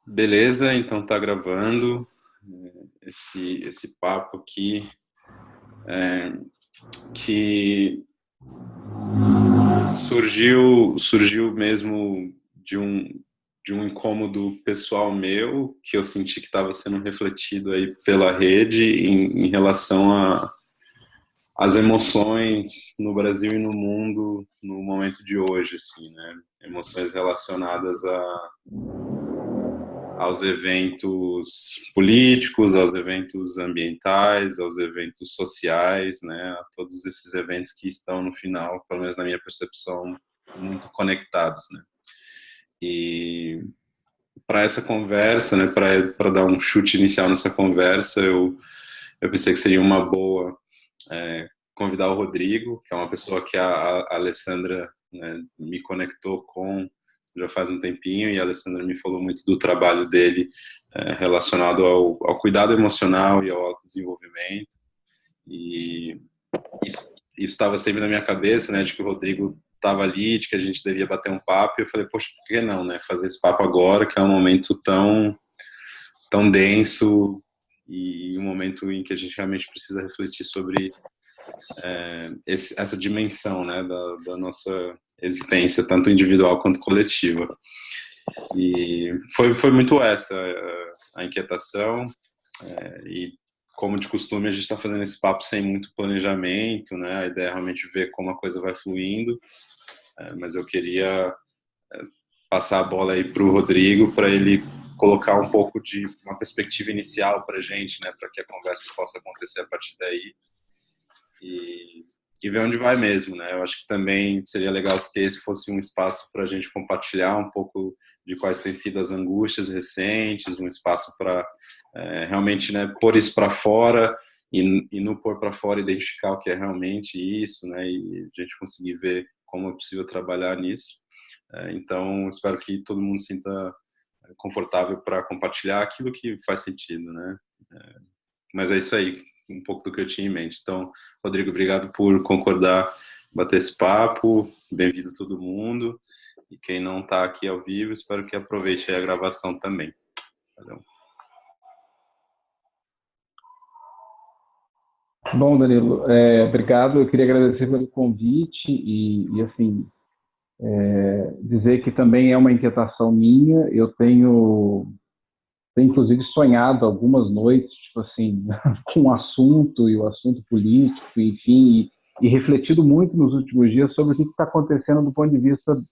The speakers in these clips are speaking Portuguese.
Beleza, então tá gravando esse papo aqui que surgiu mesmo de um incômodo pessoal meu que eu senti que estava sendo refletido aí pela rede em relação às emoções no Brasil e no mundo no momento de hoje, assim, né? Emoções relacionadas aos eventos políticos, aos eventos ambientais, aos eventos sociais, né, a todos esses eventos que estão no final, pelo menos na minha percepção, muito conectados, né. E para essa conversa, né, para dar um chute inicial nessa conversa, eu pensei que seria uma boa convidar o Rodrigo, que é uma pessoa que a Alessandra, né, me conectou com já faz um tempinho, e a Alessandra me falou muito do trabalho dele relacionado ao cuidado emocional e ao autodesenvolvimento, e isso estava sempre na minha cabeça, né, de que o Rodrigo estava ali, de que a gente devia bater um papo, e eu falei, poxa, por que não, né, fazer esse papo agora, que é um momento tão denso, e um momento em que a gente realmente precisa refletir sobre essa dimensão, né, da nossa existência, tanto individual quanto coletiva. E foi muito essa a inquietação, e como de costume a gente está fazendo esse papo sem muito planejamento, né, a ideia é realmente ver como a coisa vai fluindo, mas eu queria passar a bola aí para o Rodrigo, para ele colocar um pouco de uma perspectiva inicial para a gente, né, para que a conversa possa acontecer a partir daí, e, e ver onde vai mesmo, né? Eu acho que também seria legal se esse fosse um espaço para a gente compartilhar um pouco de quais têm sido as angústias recentes, um espaço para realmente, né, pôr isso para fora e no pôr para fora identificar o que é realmente isso, né? E a gente conseguir ver como é possível trabalhar nisso. Então, espero que todo mundo se sinta confortável para compartilhar aquilo que faz sentido, né? Mas é isso aí, um pouco do que eu tinha em mente. Então, Rodrigo, obrigado por concordar, bater esse papo. Bem-vindo todo mundo. E quem não está aqui ao vivo, espero que aproveite a gravação também. Valeu. Bom, Danilo, obrigado. Eu queria agradecer pelo convite e assim, dizer que também é uma inquietação minha. Eu tenho inclusive sonhado algumas noites, tipo assim, com o assunto e o assunto político, enfim, e refletido muito nos últimos dias sobre o que está acontecendo do ponto de vista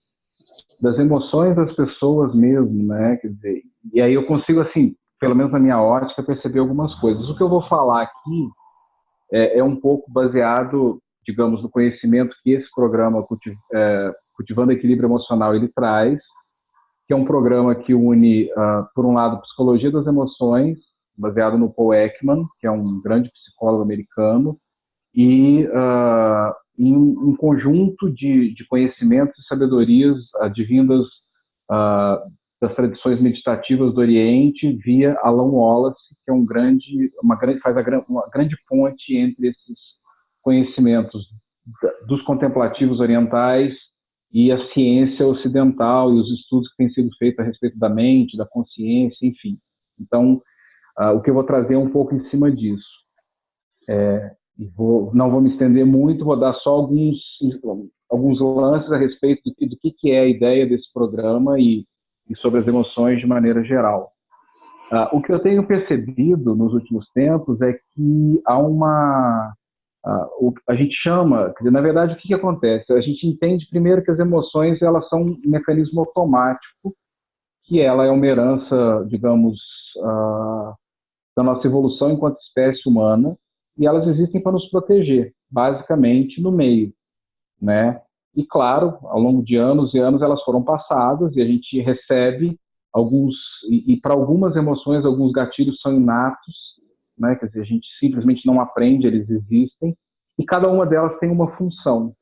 das emoções das pessoas mesmo, né? Quer dizer, e aí eu consigo, assim, pelo menos na minha ótica, perceber algumas coisas. O que eu vou falar aqui é um pouco baseado, digamos, no conhecimento que esse programa Cultivando Equilíbrio Emocional ele traz, que é um programa que une, por um lado, psicologia das emoções, baseado no Paul Ekman, que é um grande psicólogo americano, e em um conjunto de conhecimentos e sabedorias advindas das tradições meditativas do Oriente via Alan Wallace, que é faz uma grande ponte entre esses conhecimentos dos contemplativos orientais e a ciência ocidental e os estudos que têm sido feitos a respeito da mente, da consciência, enfim. Então, o que eu vou trazer é um pouco em cima disso. Não vou me estender muito, vou dar só alguns lances a respeito do que é a ideia desse programa e sobre as emoções de maneira geral. O que eu tenho percebido nos últimos tempos é que há a gente chama, quer dizer, na verdade, o que acontece? A gente entende primeiro que as emoções elas são um mecanismo automático, que ela é uma herança, digamos, da nossa evolução enquanto espécie humana, e elas existem para nos proteger, basicamente no meio, né? E claro, ao longo de anos e anos elas foram passadas e a gente recebe alguns e para algumas emoções alguns gatilhos são inatos, né? Quer dizer, a gente simplesmente não aprende, eles existem e cada uma delas tem uma função.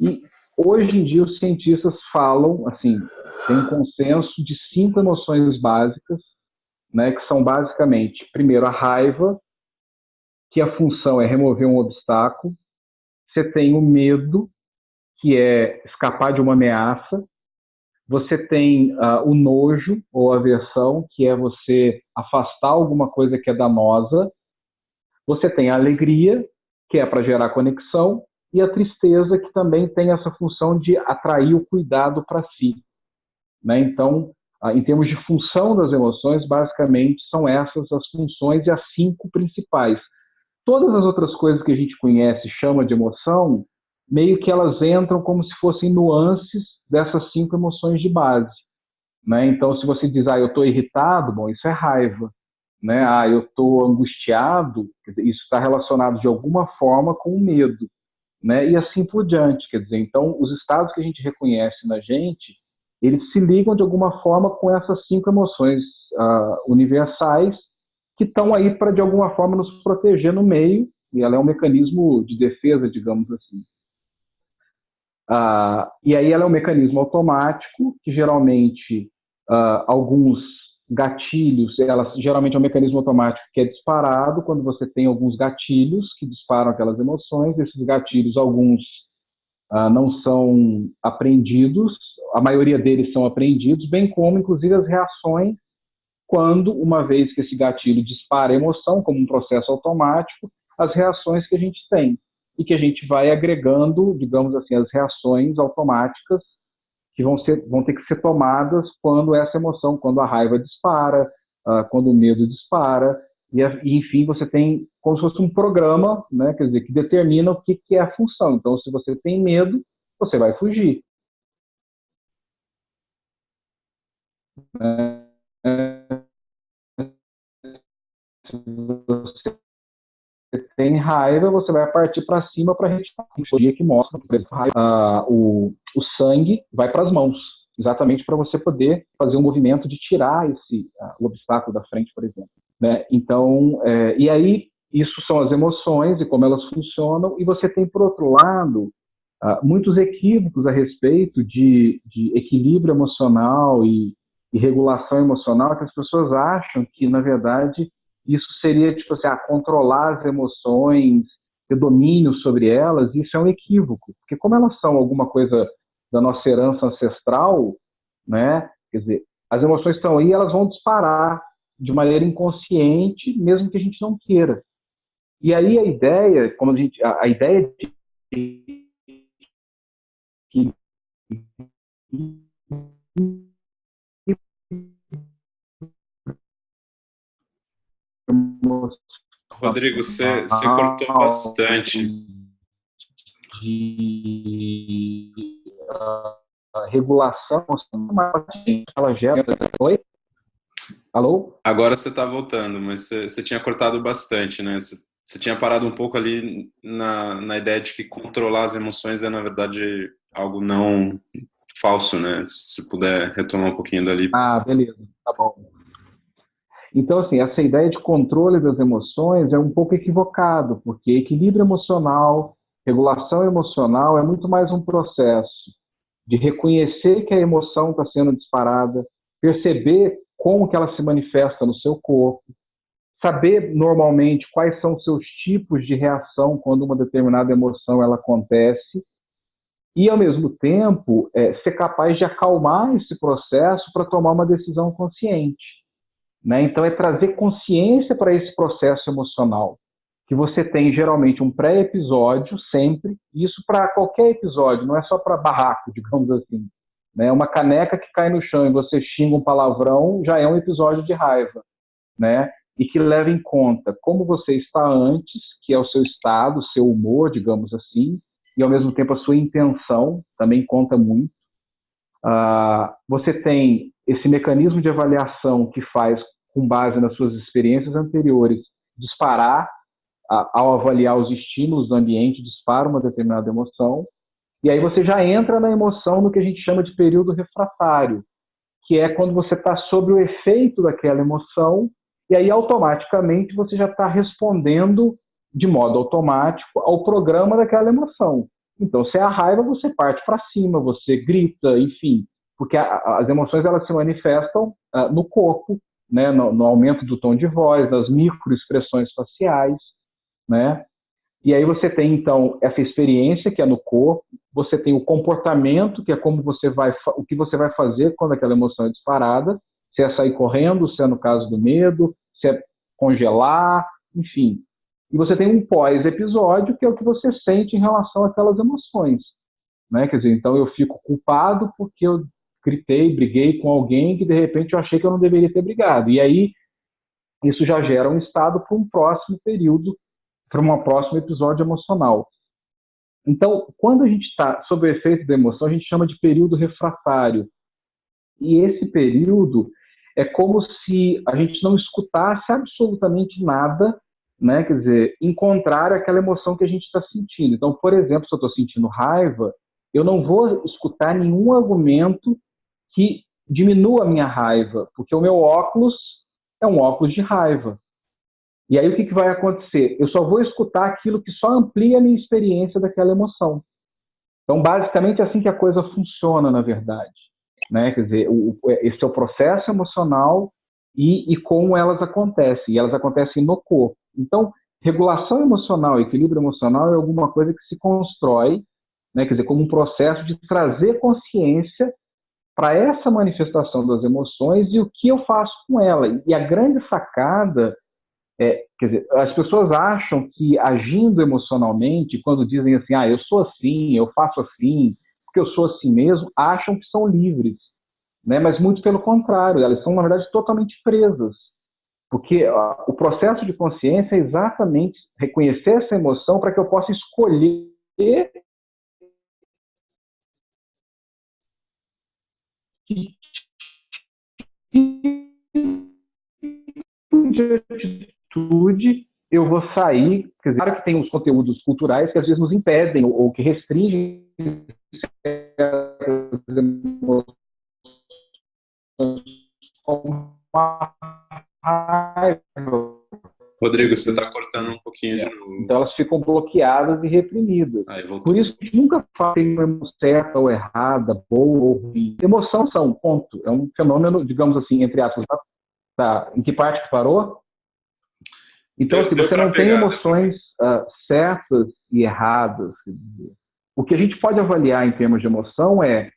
E hoje em dia os cientistas falam assim, tem um consenso de 5 emoções básicas, né? Que são basicamente, primeiro a raiva, que a função é remover um obstáculo. Você tem o medo, que é escapar de uma ameaça. Você tem o nojo ou aversão, que é você afastar alguma coisa que é danosa. Você tem a alegria, que é para gerar conexão, e a tristeza, que também tem essa função de atrair o cuidado para si. Né? Então, em termos de função das emoções, basicamente são essas as funções e as 5 principais. Todas as outras coisas que a gente conhece e chama de emoção, meio que elas entram como se fossem nuances dessas 5 emoções de base. Né? Então, se você diz, eu estou irritado, bom, isso é raiva. Né? Eu estou angustiado, isso está relacionado de alguma forma com o medo. Né? E assim por diante. Quer dizer, então, os estados que a gente reconhece na gente, eles se ligam de alguma forma com essas 5 emoções universais, que estão aí para, de alguma forma, nos proteger no meio, e ela é um mecanismo de defesa, digamos assim. E aí ela é um mecanismo automático, que geralmente alguns gatilhos, ela geralmente é um mecanismo automático que é disparado quando você tem alguns gatilhos que disparam aquelas emoções. Esses gatilhos, alguns não são aprendidos, a maioria deles são aprendidos, bem como, inclusive, as reações, quando, uma vez que esse gatilho dispara a emoção, como um processo automático, as reações que a gente tem, e que a gente vai agregando, digamos assim, as reações automáticas que vão ter que ser tomadas quando essa emoção, quando a raiva dispara, quando o medo dispara, e enfim, você tem como se fosse um programa, né, quer dizer, que determina o que é a função. Então, se você tem medo, você vai fugir. Se você tem raiva, você vai partir para cima para retirar. O dia que mostra, por exemplo, o sangue vai para as mãos, exatamente para você poder fazer um movimento de tirar o obstáculo da frente, por exemplo. Né? Então, e aí, isso são as emoções e como elas funcionam, e você tem, por outro lado, muitos equívocos a respeito de equilíbrio emocional e regulação emocional, que as pessoas acham que, na verdade, isso seria, tipo assim, controlar as emoções, ter domínio sobre elas. Isso é um equívoco, porque como elas são alguma coisa da nossa herança ancestral, né, quer dizer, as emoções estão aí, elas vão disparar de maneira inconsciente, mesmo que a gente não queira. E aí a ideia, a ideia de que Rodrigo, você cortou bastante. De regulação, ela gera. Oi? Alô? Agora você está voltando, mas você tinha cortado bastante, né? Você tinha parado um pouco ali na ideia de que controlar as emoções é, na verdade, algo não falso, né? Se puder retomar um pouquinho dali. Beleza, tá bom. Então, assim, essa ideia de controle das emoções é um pouco equivocado, porque equilíbrio emocional, regulação emocional é muito mais um processo de reconhecer que a emoção está sendo disparada, perceber como que ela se manifesta no seu corpo, saber normalmente quais são os seus tipos de reação quando uma determinada emoção ela acontece, e ao mesmo tempo ser capaz de acalmar esse processo para tomar uma decisão consciente. Né? Então é trazer consciência para esse processo emocional, que você tem geralmente um pré-episódio sempre, isso para qualquer episódio, não é só para barraco, digamos assim. Né? Uma caneca que cai no chão e você xinga um palavrão já é um episódio de raiva. Né? E que leva em conta como você está antes, que é o seu estado, o seu humor, digamos assim, e ao mesmo tempo a sua intenção também conta muito. Você tem esse mecanismo de avaliação que faz, com base nas suas experiências anteriores, disparar, ao avaliar os estímulos do ambiente, dispara uma determinada emoção, e aí você já entra na emoção no que a gente chama de período refratário, que é quando você está sob o efeito daquela emoção, e aí automaticamente você já está respondendo de modo automático ao programa daquela emoção. Então, se é a raiva, você parte para cima, você grita, enfim, porque as emoções elas se manifestam no corpo, né, no aumento do tom de voz, nas microexpressões faciais, né? E aí você tem, então, essa experiência, que é no corpo, você tem o comportamento, que é como o que você vai fazer quando aquela emoção é disparada, se é sair correndo, se é no caso do medo, se é congelar, enfim. E você tem um pós-episódio, que é o que você sente em relação àquelas emoções. Né? Quer dizer, então eu fico culpado porque eu gritei, briguei com alguém que de repente eu achei que eu não deveria ter brigado. E aí isso já gera um estado para um próximo período, para um próximo episódio emocional. Então, quando a gente está sob o efeito da emoção, a gente chama de período refratário. E esse período é como se a gente não escutasse absolutamente nada, né? Quer dizer, em contrário àquela emoção que a gente está sentindo. Então, por exemplo, se eu estou sentindo raiva, eu não vou escutar nenhum argumento que diminua a minha raiva, porque o meu óculos é um óculos de raiva. E aí o que vai acontecer? Eu só vou escutar aquilo que só amplia a minha experiência daquela emoção. Então, basicamente, é assim que a coisa funciona, na verdade. Né? Quer dizer, esse é o processo emocional e como elas acontecem. E elas acontecem no corpo. Então, regulação emocional, equilíbrio emocional é alguma coisa que se constrói, né? Quer dizer, como um processo de trazer consciência para essa manifestação das emoções e o que eu faço com ela. E a grande sacada quer dizer, as pessoas acham que agindo emocionalmente, quando dizem assim, eu sou assim, eu faço assim, porque eu sou assim mesmo, acham que são livres, né? Mas muito pelo contrário, elas são, na verdade, totalmente presas. Porque o processo de consciência é exatamente reconhecer essa emoção para que eu possa escolher que tipo de atitude eu vou sair. Quer dizer, claro que tem os conteúdos culturais que às vezes nos impedem ou que restringem as emoções, como a raiva. Rodrigo, você está cortando um pouquinho de novo. Então elas ficam bloqueadas e reprimidas. Por isso que nunca fala tem uma emoção certa ou errada, boa ou ruim. Emoção são, ponto. É um fenômeno, digamos assim, entre aspas. Tá. Em que parte que parou? Então, se você não tem emoções certas e erradas, o que a gente pode avaliar em termos de emoção é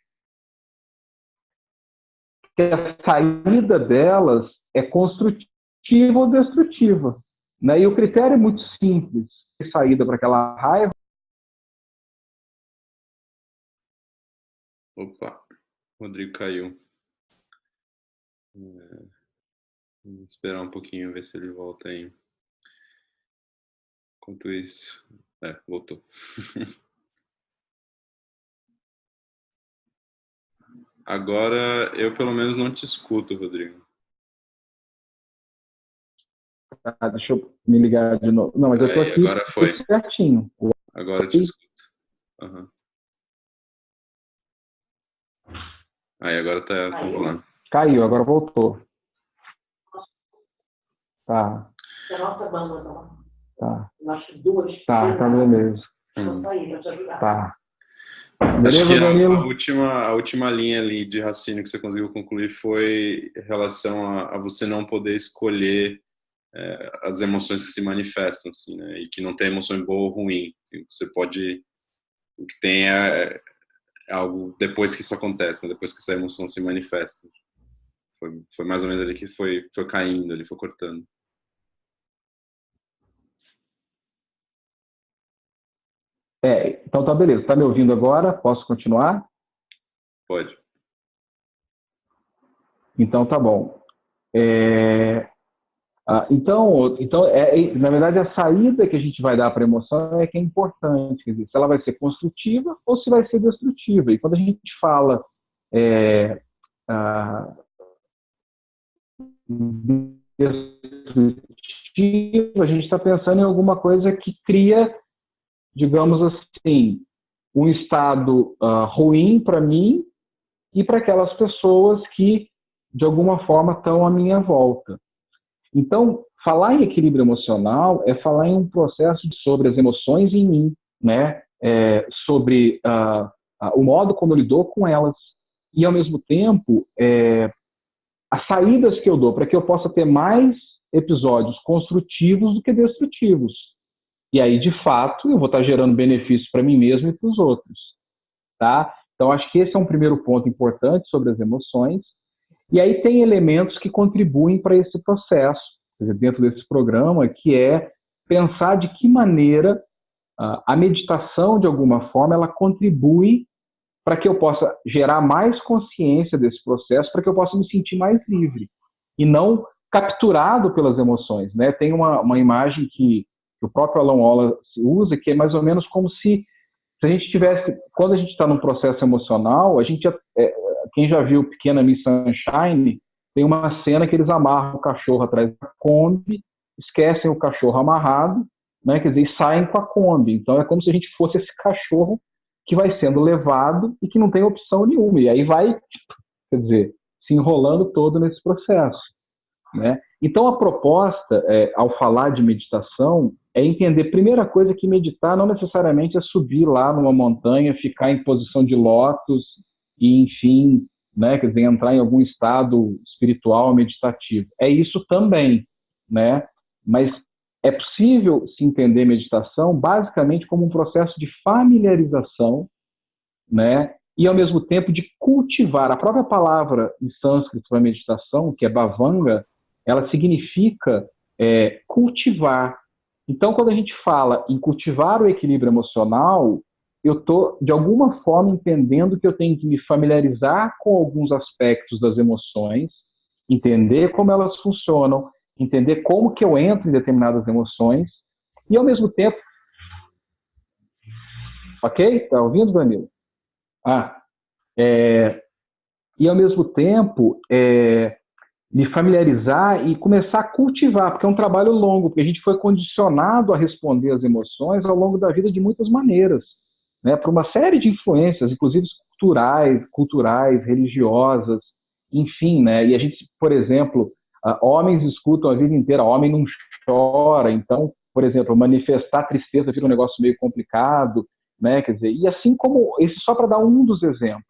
que a saída delas é construtiva ou destrutiva. Né? E o critério é muito simples. Saída para aquela raiva. Opa, o Rodrigo caiu. Vamos esperar um pouquinho, ver se ele volta aí. Enquanto isso... voltou. Agora eu pelo menos não te escuto, Rodrigo. Deixa eu me ligar de novo. Não, mas eu estou aqui agora foi. Certinho. Agora eu te escuto. Uhum. Aí agora tá rolando. Caiu, agora voltou. Tá. Tá. Tá beleza. Tá. Beleza, acho que a última linha ali de raciocínio que você conseguiu concluir foi em relação a você não poder escolher as emoções que se manifestam, assim, né? E que não tem emoção boa ou ruim. Assim, você pode... O que tem é algo depois que isso acontece, né? Depois que essa emoção se manifesta. Foi mais ou menos ali que foi caindo, ali foi cortando. Então tá beleza. Tá me ouvindo agora? Posso continuar? Pode. Então tá bom. Então na verdade, a saída que a gente vai dar para a emoção é que é importante. Quer dizer, se ela vai ser construtiva ou se vai ser destrutiva. E quando a gente fala destrutiva, a gente está pensando em alguma coisa que cria, digamos assim, um estado ruim para mim e para aquelas pessoas que, de alguma forma, estão à minha volta. Então, falar em equilíbrio emocional é falar em um processo sobre as emoções em mim, né? Sobre o modo como eu lido com elas e, ao mesmo tempo, as saídas que eu dou para que eu possa ter mais episódios construtivos do que destrutivos. E aí, de fato, eu vou estar gerando benefícios para mim mesmo e para os outros, tá? Então, acho que esse é um primeiro ponto importante sobre as emoções. E aí tem elementos que contribuem para esse processo, quer dizer, dentro desse programa, que é pensar de que maneira a meditação, de alguma forma, ela contribui para que eu possa gerar mais consciência desse processo, para que eu possa me sentir mais livre e não capturado pelas emoções, né? Tem uma imagem que o próprio Alan Wallace usa, que é mais ou menos como se a gente tivesse, quando a gente está num processo emocional, quem já viu Pequena Miss Sunshine, tem uma cena que eles amarram o cachorro atrás da Kombi, esquecem o cachorro amarrado, né, quer dizer, e saem com a Kombi. Então é como se a gente fosse esse cachorro que vai sendo levado e que não tem opção nenhuma. E aí vai, quer dizer, se enrolando todo nesse processo, né? Então a proposta, ao falar de meditação, é entender, primeira coisa, que meditar não necessariamente é subir lá numa montanha, ficar em posição de lótus e, enfim, né, quer dizer, entrar em algum estado espiritual meditativo. É isso também, né? Mas é possível se entender meditação basicamente como um processo de familiarização, né? E, ao mesmo tempo, de cultivar. A própria palavra em sânscrito para meditação, que é bhavanga, ela significa cultivar. Então, quando a gente fala em cultivar o equilíbrio emocional, eu estou, de alguma forma, entendendo que eu tenho que me familiarizar com alguns aspectos das emoções, entender como elas funcionam, entender como que eu entro em determinadas emoções, e, ao mesmo tempo... Ok? Está ouvindo, Danilo? E, ao mesmo tempo, me familiarizar e começar a cultivar, porque é um trabalho longo, porque a gente foi condicionado a responder às emoções ao longo da vida de muitas maneiras, né, por uma série de influências, inclusive culturais, religiosas, enfim, né, e a gente, por exemplo, homens escutam a vida inteira, homem não chora, então, por exemplo, manifestar tristeza vira um negócio meio complicado, né, quer dizer, e assim como, esse só para dar um dos exemplos,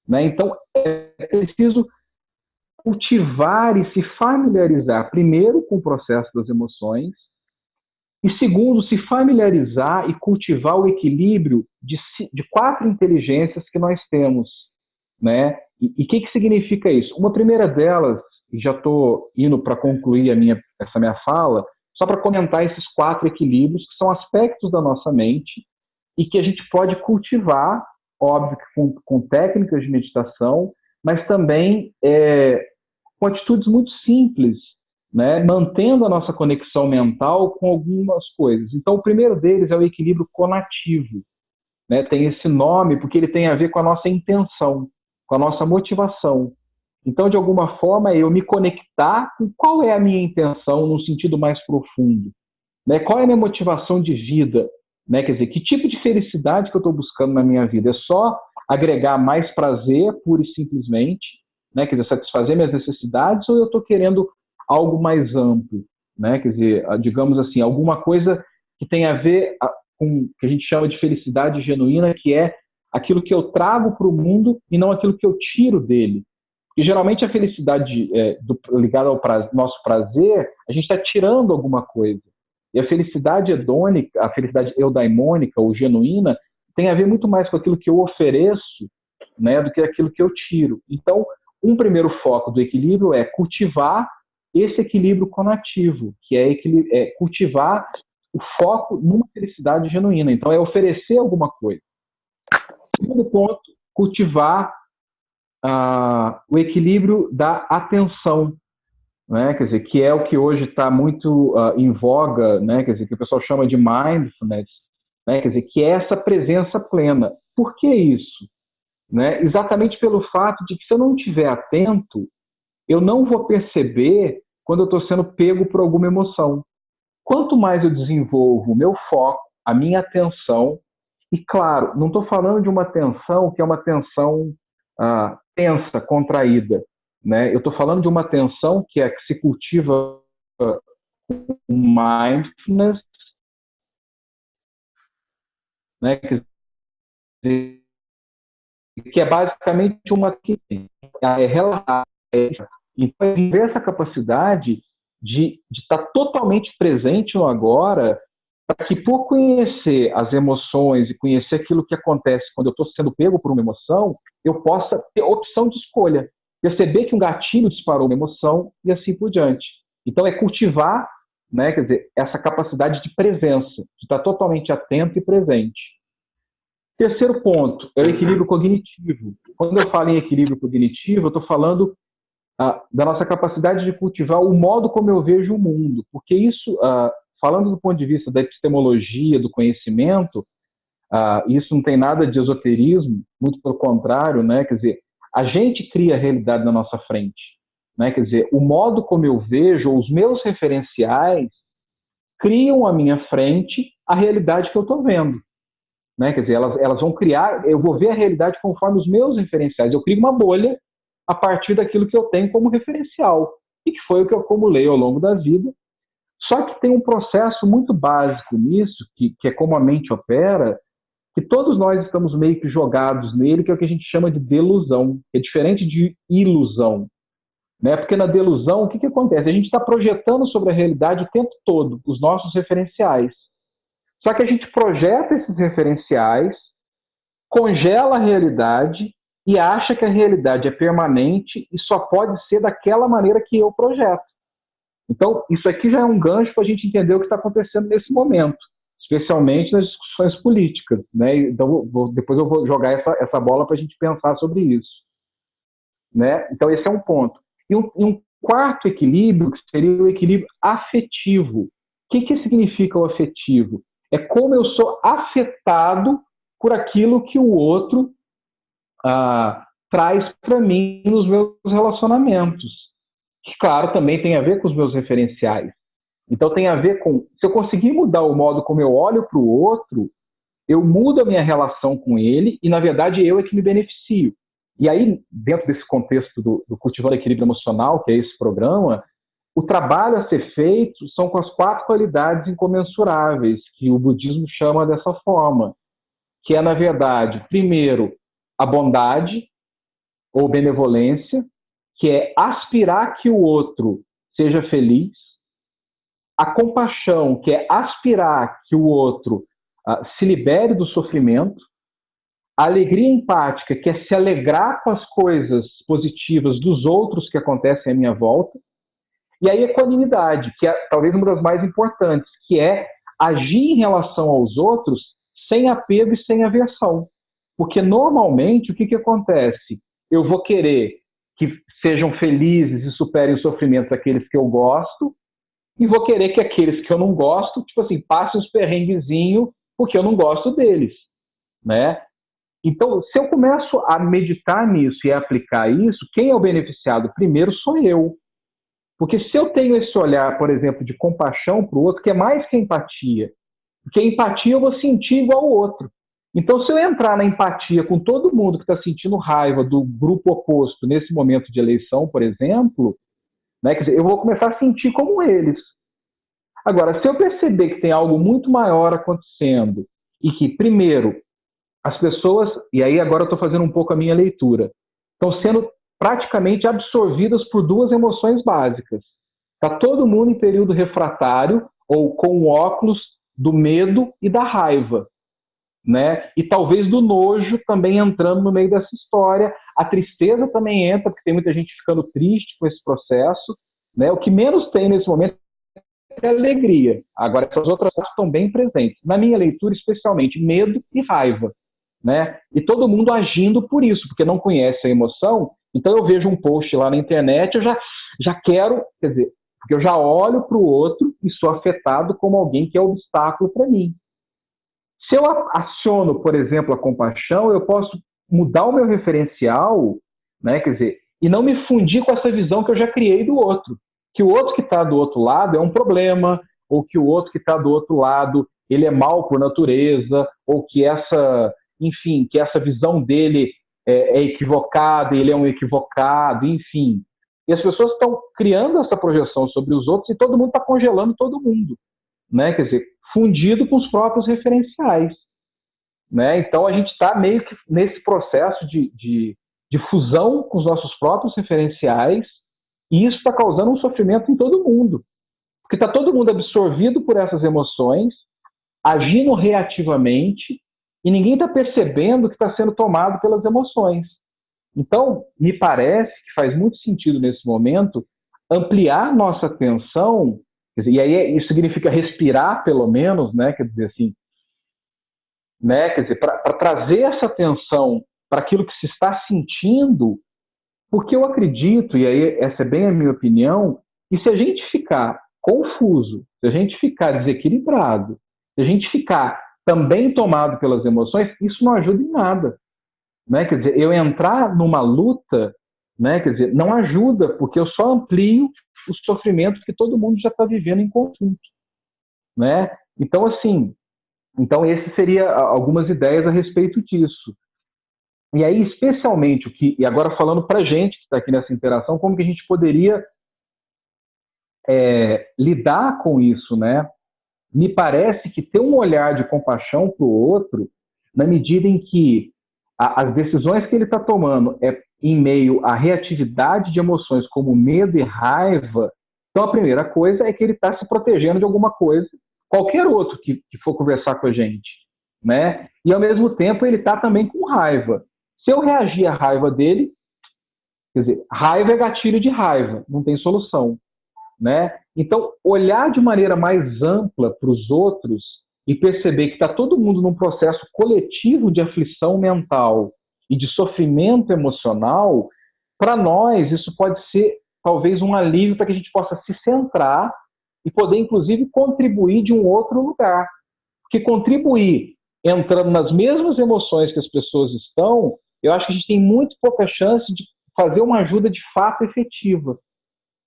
né, então é preciso cultivar e se familiarizar, primeiro, com o processo das emoções, e segundo, se familiarizar e cultivar o equilíbrio de 4 inteligências que nós temos, né? E o que significa isso? Uma primeira delas, e já estou indo para concluir essa minha fala, só para comentar esses 4 equilíbrios, que são aspectos da nossa mente e que a gente pode cultivar, óbvio que com técnicas de meditação, mas também com atitudes muito simples, né, mantendo a nossa conexão mental com algumas coisas. Então, o primeiro deles é o equilíbrio conativo, né? Tem esse nome porque ele tem a ver com a nossa intenção, com a nossa motivação. Então, de alguma forma, é eu me conectar com qual é a minha intenção no sentido mais profundo, né? Qual é a minha motivação de vida, né? Quer dizer, que tipo de felicidade que eu estou buscando na minha vida? É só agregar mais prazer, pura e simplesmente, né? Quer dizer, satisfazer minhas necessidades, ou eu estou querendo algo mais amplo, né? Quer dizer, digamos assim, alguma coisa que tem a ver com o que a gente chama de felicidade genuína, que é aquilo que eu trago para o mundo e não aquilo que eu tiro dele. E geralmente a felicidade ligada ao nosso prazer, a gente está tirando alguma coisa. E a felicidade hedônica, a felicidade eudaimônica ou genuína, tem a ver muito mais com aquilo que eu ofereço, né, do que aquilo que eu tiro. Então, um primeiro foco do equilíbrio é cultivar esse equilíbrio conativo, que é cultivar o foco numa felicidade genuína. Então, é oferecer alguma coisa. Segundo ponto, cultivar o equilíbrio da atenção, né? Quer dizer, que é o que hoje está muito em voga, né? Quer dizer, que o pessoal chama de mindfulness, né? Quer dizer, que é essa presença plena. Por que isso? Né? Exatamente pelo fato de que, se eu não estiver atento, eu não vou perceber quando eu estou sendo pego por alguma emoção. Quanto mais eu desenvolvo o meu foco, a minha atenção, e claro, não estou falando de uma atenção que é uma atenção tensa, contraída, né? Eu estou falando de uma atenção que se cultiva com mindfulness, né? Que é basicamente uma que é relaxar. Então, viver essa capacidade de estar totalmente presente no agora, para que, por conhecer as emoções e conhecer aquilo que acontece quando eu estou sendo pego por uma emoção, eu possa ter opção de escolha. Perceber que um gatilho disparou uma emoção e assim por diante. Então, é cultivar, né, quer dizer, essa capacidade de presença, de estar totalmente atento e presente. Terceiro ponto é o equilíbrio cognitivo. Quando eu falo em equilíbrio cognitivo, eu estou falando da nossa capacidade de cultivar o modo como eu vejo o mundo, porque isso, falando do ponto de vista da epistemologia, do conhecimento, isso não tem nada de esoterismo, muito pelo contrário, né? Quer dizer, a gente cria a realidade na nossa frente, né? Quer dizer, o modo como eu vejo, os meus referenciais, criam à minha frente a realidade que eu estou vendo, né? Quer dizer, elas vão criar, eu vou ver a realidade conforme os meus referenciais, eu crio uma bolha a partir daquilo que eu tenho como referencial, e que foi o que eu acumulei ao longo da vida. Só que tem um processo muito básico nisso, que é como a mente opera, que todos nós estamos meio que jogados nele, que é o que a gente chama de delusão, que é diferente de ilusão. Né? Porque na delusão, o que acontece? A gente está projetando sobre a realidade o tempo todo, os nossos referenciais. Só que a gente projeta esses referenciais, congela a realidade e acha que a realidade é permanente e só pode ser daquela maneira que eu projeto. Então, isso aqui já é um gancho para a gente entender o que está acontecendo nesse momento, especialmente nas discussões políticas. Né? Então, depois eu vou jogar essa bola para a gente pensar sobre isso. Né? Então, esse é um ponto. E um quarto equilíbrio, que seria o equilíbrio afetivo. O que significa o afetivo? É como eu sou afetado por aquilo que o outro traz para mim nos meus relacionamentos. Que, claro, também tem a ver com os meus referenciais. Então, tem a ver com, se eu conseguir mudar o modo como eu olho para o outro, eu mudo a minha relação com ele e, na verdade, eu é que me beneficio. E aí, dentro desse contexto do Cultivando Equilíbrio Emocional, que é esse programa, o trabalho a ser feito são com as 4 qualidades incomensuráveis, que o budismo chama dessa forma, que é, na verdade, primeiro, a bondade ou benevolência, que é aspirar que o outro seja feliz, a compaixão, que é aspirar que o outro se libere do sofrimento, a alegria empática, que é se alegrar com as coisas positivas dos outros que acontecem à minha volta, e a equanimidade, que é talvez uma das mais importantes, que é agir em relação aos outros sem apego e sem aversão. Porque normalmente o que acontece? Eu vou querer que sejam felizes e superem os sofrimentos daqueles que eu gosto, e vou querer que aqueles que eu não gosto, tipo assim, passem os perrenguezinhos porque eu não gosto deles, né? Então, se eu começo a meditar nisso e a aplicar isso, quem é o beneficiado primeiro sou eu. Porque se eu tenho esse olhar, por exemplo, de compaixão para o outro, que é mais que empatia, porque empatia eu vou sentir igual ao outro. Então, se eu entrar na empatia com todo mundo que está sentindo raiva do grupo oposto nesse momento de eleição, por exemplo, né, quer dizer, eu vou começar a sentir como eles. Agora, se eu perceber que tem algo muito maior acontecendo e que, primeiro, as pessoas, e aí agora eu estou fazendo um pouco a minha leitura, estão sendo praticamente absorvidas por 2 emoções básicas. Está todo mundo em período refratário ou com o óculos do medo e da raiva. Né? E talvez do nojo também entrando no meio dessa história. A tristeza também entra, porque tem muita gente ficando triste com esse processo. Né? O que menos tem nesse momento é alegria. Agora, essas outras coisas estão bem presentes. Na minha leitura, especialmente, medo e raiva. Né? E todo mundo agindo por isso, porque não conhece a emoção. Então eu vejo um post lá na internet, eu já quero, quer dizer, porque eu já olho para o outro e sou afetado como alguém que é obstáculo para mim. Se eu aciono, por exemplo, a compaixão, eu posso mudar o meu referencial, né, quer dizer, e não me fundir com essa visão que eu já criei do outro. Que o outro que está do outro lado é um problema, ou que o outro que está do outro lado ele é mau por natureza, ou que enfim, que essa visão dele é equivocada, ele é um equivocado, enfim. E as pessoas estão criando essa projeção sobre os outros e todo mundo está congelando todo mundo, né? Quer dizer, fundido com os próprios referenciais, né? Então a gente está meio que nesse processo de fusão com os nossos próprios referenciais e isso está causando um sofrimento em todo mundo, porque está todo mundo absorvido por essas emoções agindo reativamente e ninguém está percebendo que está sendo tomado pelas emoções. Então, me parece que faz muito sentido nesse momento ampliar nossa atenção, quer dizer, e aí isso significa respirar, pelo menos, né? Quer dizer assim, né? Quer dizer, para trazer essa atenção para aquilo que se está sentindo, porque eu acredito, e aí essa é bem a minha opinião, e se a gente ficar confuso, se a gente ficar desequilibrado, se a gente ficar também tomado pelas emoções, isso não ajuda em nada. Né? Quer dizer, eu entrar numa luta, né? Quer dizer, não ajuda, porque eu só amplio o sofrimento que todo mundo já está vivendo em conjunto. Né? Então, assim, então esse seria algumas ideias a respeito disso. E aí, especialmente, e agora falando para a gente que está aqui nessa interação, como que a gente poderia lidar com isso, né? Me parece que ter um olhar de compaixão para o outro, na medida em que as decisões que ele está tomando é em meio à reatividade de emoções como medo e raiva, então a primeira coisa é que ele está se protegendo de alguma coisa, qualquer outro que for conversar com a gente, né? E ao mesmo tempo ele está também com raiva. Se eu reagir à raiva dele, quer dizer, raiva é gatilho de raiva, não tem solução, né? Então, olhar de maneira mais ampla para os outros e perceber que está todo mundo num processo coletivo de aflição mental e de sofrimento emocional, para nós isso pode ser talvez um alívio para que a gente possa se centrar e poder, inclusive, contribuir de um outro lugar. Porque contribuir entrando nas mesmas emoções que as pessoas estão, eu acho que a gente tem muito pouca chance de fazer uma ajuda de fato efetiva,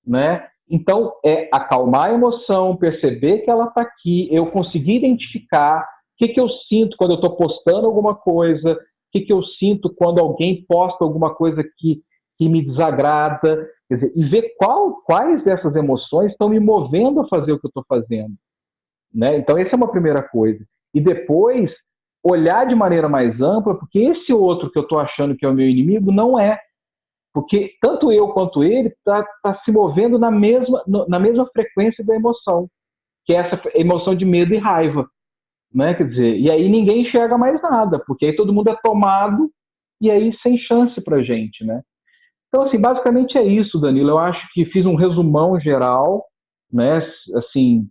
né? Então, é acalmar a emoção, perceber que ela está aqui, eu conseguir identificar o que eu sinto quando eu estou postando alguma coisa, o que eu sinto quando alguém posta alguma coisa que me desagrada, quer dizer, e ver quais dessas emoções estão me movendo a fazer o que eu estou fazendo. Né? Então, essa é uma primeira coisa. E depois, olhar de maneira mais ampla, porque esse outro que eu estou achando que é o meu inimigo não é. Porque tanto eu quanto ele tá se movendo na mesma frequência da emoção, que é essa emoção de medo e raiva. Né? Quer dizer, e aí ninguém enxerga mais nada, porque aí todo mundo é tomado e aí sem chance para gente. Né? Então, assim, basicamente é isso, Danilo. Eu acho que fiz um resumão geral, né, assim,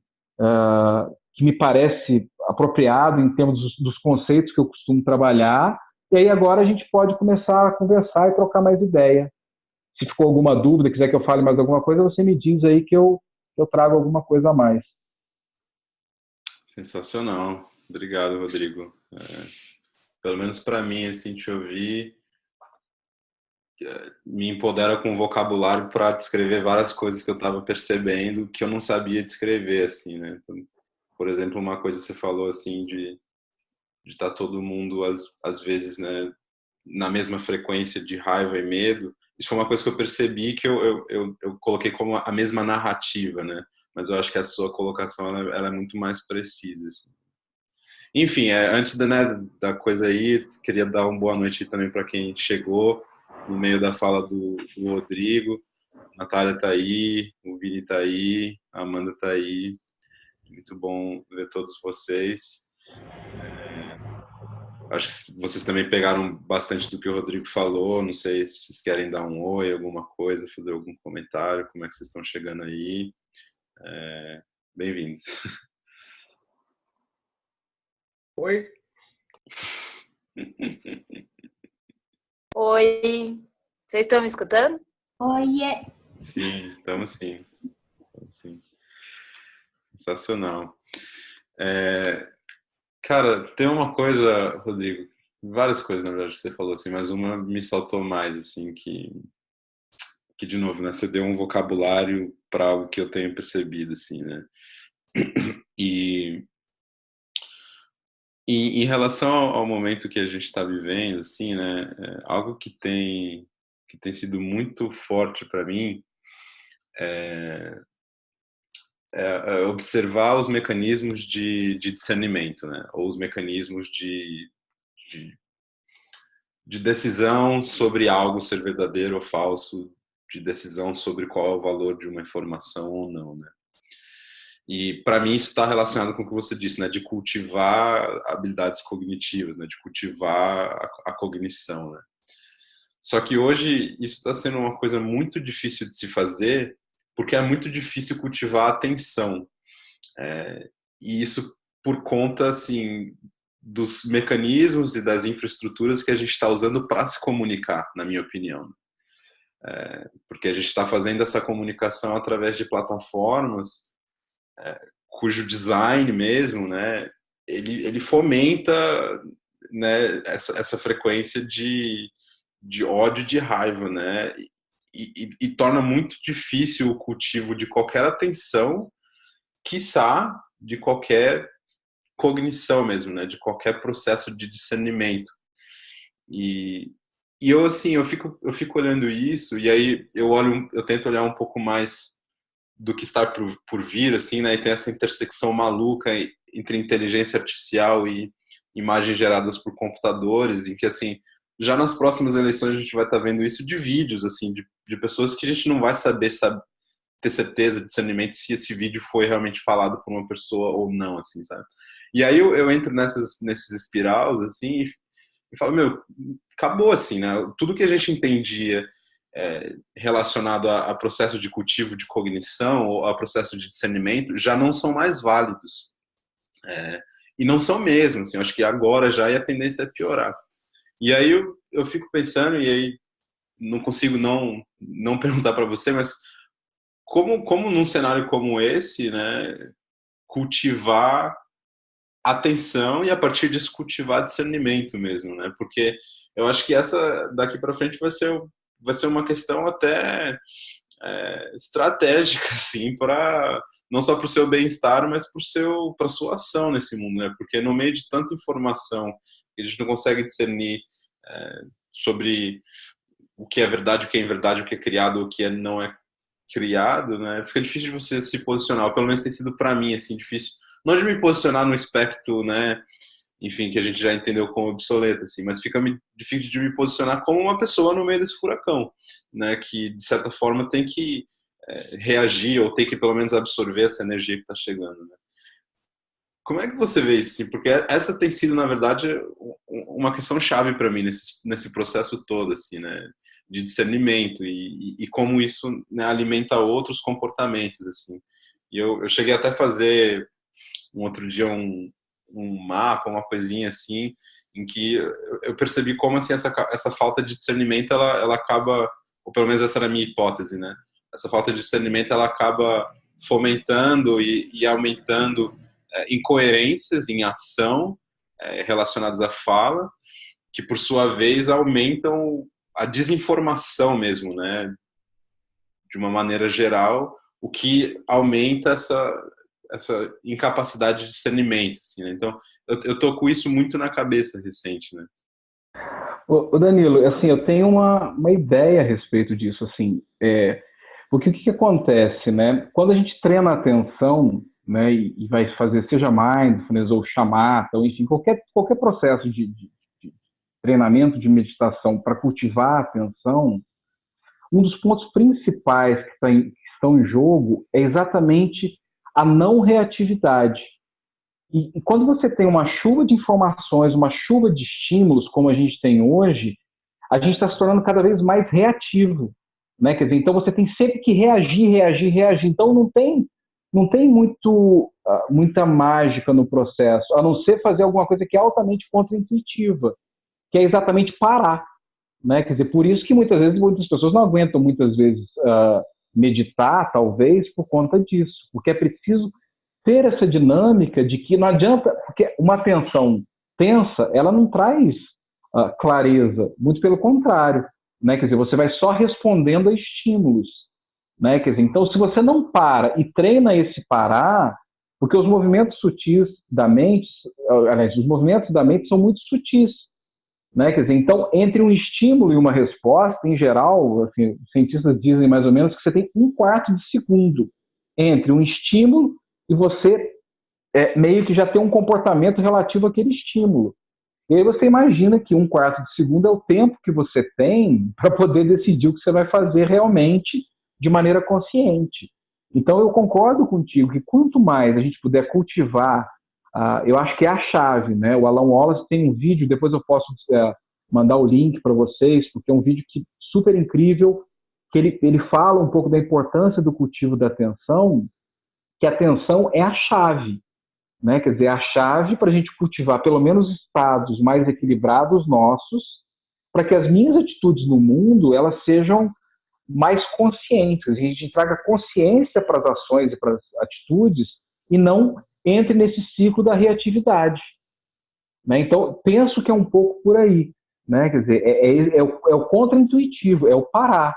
que me parece apropriado em termos dos conceitos que eu costumo trabalhar. E aí agora a gente pode começar a conversar e trocar mais ideia. Se ficou alguma dúvida, quiser que eu fale mais alguma coisa, você me diz aí que eu trago alguma coisa a mais. Sensacional. Obrigado, Rodrigo. Pelo menos para mim, assim, te ouvir me empodera com vocabulário para descrever várias coisas que eu estava percebendo que eu não sabia descrever, assim, né? Então, por exemplo, uma coisa que você falou, assim, de estar todo mundo, às vezes, né, na mesma frequência de raiva e medo. Isso foi uma coisa que eu percebi que eu coloquei como a mesma narrativa, né? Mas eu acho que a sua colocação ela é muito mais precisa. Assim. Enfim, antes da coisa aí, queria dar uma boa noite também para quem chegou no meio da fala do Rodrigo. A Natália está aí, o Vini está aí, a Amanda está aí. Muito bom ver todos vocês. Acho que vocês também pegaram bastante do que o Rodrigo falou. Não sei se vocês querem dar um oi, alguma coisa, fazer algum comentário, como é que vocês estão chegando aí. Bem-vindos. Oi. Oi. Vocês estão me escutando? Oiê. Sim, estamos sim. Sensacional. Cara, tem uma coisa, Rodrigo, várias coisas, na verdade, que você falou, assim, mas uma me saltou mais, assim, que de novo, né, você deu um vocabulário para algo que eu tenho percebido, assim, né, e em relação ao momento que a gente está vivendo, assim, né, algo que tem sido muito forte para mim é observar os mecanismos de discernimento, né, ou os mecanismos de decisão sobre algo ser verdadeiro ou falso, de decisão sobre qual é o valor de uma informação ou não, né? E para mim isso está relacionado com o que você disse, né, de cultivar habilidades cognitivas, né, de cultivar a cognição, né. Só que hoje isso está sendo uma coisa muito difícil de se fazer, porque é muito difícil cultivar a atenção. E isso por conta, assim, dos mecanismos e das infraestruturas que a gente está usando para se comunicar, na minha opinião. Porque a gente está fazendo essa comunicação através de plataformas cujo design mesmo, né, ele fomenta, né, essa frequência de ódio e de raiva, né, e torna muito difícil o cultivo de qualquer atenção, quiçá de qualquer cognição mesmo, né, de qualquer processo de discernimento. E eu, assim, eu fico olhando isso, e aí eu tento olhar um pouco mais do que está por vir, assim, né, e tem essa intersecção maluca entre inteligência artificial e imagens geradas por computadores, em que, assim, já nas próximas eleições a gente vai estar vendo isso de vídeos, assim, de pessoas que a gente não vai saber ter certeza, discernimento, se esse vídeo foi realmente falado por uma pessoa ou não, assim, sabe? E aí eu entro nesses espirals, assim, e falo, meu, acabou, assim, né? Tudo que a gente entendia relacionado a processo de cultivo de cognição ou a processo de discernimento já não são mais válidos. E não são mesmo, assim, eu acho que agora já a tendência é piorar. E aí eu fico pensando, e aí não consigo não perguntar para você, mas como num cenário como esse, né, cultivar atenção e a partir disso cultivar discernimento mesmo, né? Porque eu acho que essa daqui para frente vai ser uma questão até estratégica, assim, para não só para o seu bem-estar, mas para sua ação nesse mundo, né? Porque no meio de tanta informação que a gente não consegue discernir sobre o que é verdade, o que é inverdade, o que é criado, o que não é criado, né? Fica difícil de você se posicionar, ou pelo menos tem sido para mim assim difícil, não de me posicionar no espectro, né? Enfim, que a gente já entendeu como obsoleto, assim, mas fica difícil de me posicionar como uma pessoa no meio desse furacão, né? Que de certa forma tem que reagir ou tem que pelo menos absorver essa energia que está chegando, né? Como é que você vê isso? Assim? Porque essa tem sido, na verdade, uma questão chave para mim nesse processo todo, assim, né? De discernimento e como isso, né, alimenta outros comportamentos, assim. E eu cheguei até a fazer um outro dia um mapa, uma coisinha assim, em que eu percebi como assim essa falta de discernimento ela acaba, ou pelo menos essa era a minha hipótese, né? Essa falta de discernimento ela acaba fomentando e aumentando incoerências em ação relacionadas à fala, que por sua vez aumentam a desinformação mesmo, né? De uma maneira geral, o que aumenta essa incapacidade de discernimento, assim, né? Então, eu tô com isso muito na cabeça recente, né? Ô Danilo, assim, eu tenho uma ideia a respeito disso, assim, porque o que acontece, né? Quando a gente treina a atenção, né, e vai fazer, seja mindfulness ou shamatha, ou enfim, qualquer processo de treinamento de meditação para cultivar a atenção, um dos pontos principais que estão em jogo é exatamente a não reatividade. E quando você tem uma chuva de informações, uma chuva de estímulos, como a gente tem hoje, a gente está se tornando cada vez mais reativo, né? Quer dizer, então você tem sempre que reagir. Então não tem muita mágica no processo, a não ser fazer alguma coisa que é altamente contraintuitiva, que é exatamente parar, né? Quer dizer, por isso que muitas pessoas não aguentam meditar, talvez, por conta disso, porque é preciso ter essa dinâmica de que não adianta, porque uma atenção tensa, ela não traz clareza, muito pelo contrário, né? Quer dizer, você vai só respondendo a estímulos, né? Quer dizer, então, se você não para e treina esse parar, porque os movimentos sutis da mente, aliás, os movimentos da mente são muito sutis, né? Quer dizer, então, entre um estímulo e uma resposta, em geral, assim, os cientistas dizem mais ou menos que você tem 1/4 de segundo entre um estímulo e você meio que já tem um comportamento relativo àquele estímulo. E aí você imagina que 1/4 de segundo é o tempo que você tem para poder decidir o que você vai fazer realmente de maneira consciente. Então, eu concordo contigo que quanto mais a gente puder cultivar, eu acho que é a chave, né? O Alan Wallace tem um vídeo, depois eu posso mandar o link para vocês, porque é um vídeo super incrível, que ele fala um pouco da importância do cultivo da atenção, que a atenção é a chave, né? Quer dizer, a chave para a gente cultivar pelo menos estados mais equilibrados nossos, para que as minhas atitudes no mundo elas sejam mais conscientes, a gente traga consciência para as ações e para as atitudes e não entre nesse ciclo da reatividade. Né? Então, penso que é um pouco por aí. Né? Quer dizer, é o contra-intuitivo, é o parar.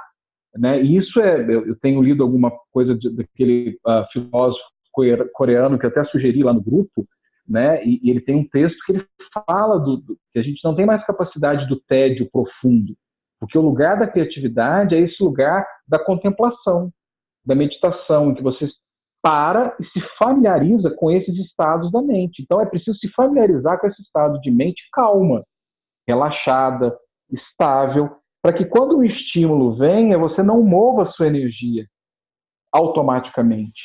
Né? E isso eu tenho lido alguma coisa daquele filósofo coreano que eu até sugeri lá no grupo, né? E ele tem um texto que ele fala que a gente não tem mais capacidade do tédio profundo, porque o lugar da criatividade é esse lugar da contemplação, da meditação, em que você para e se familiariza com esses estados da mente. Então é preciso se familiarizar com esse estado de mente calma, relaxada, estável, para que quando o estímulo venha, você não mova a sua energia automaticamente.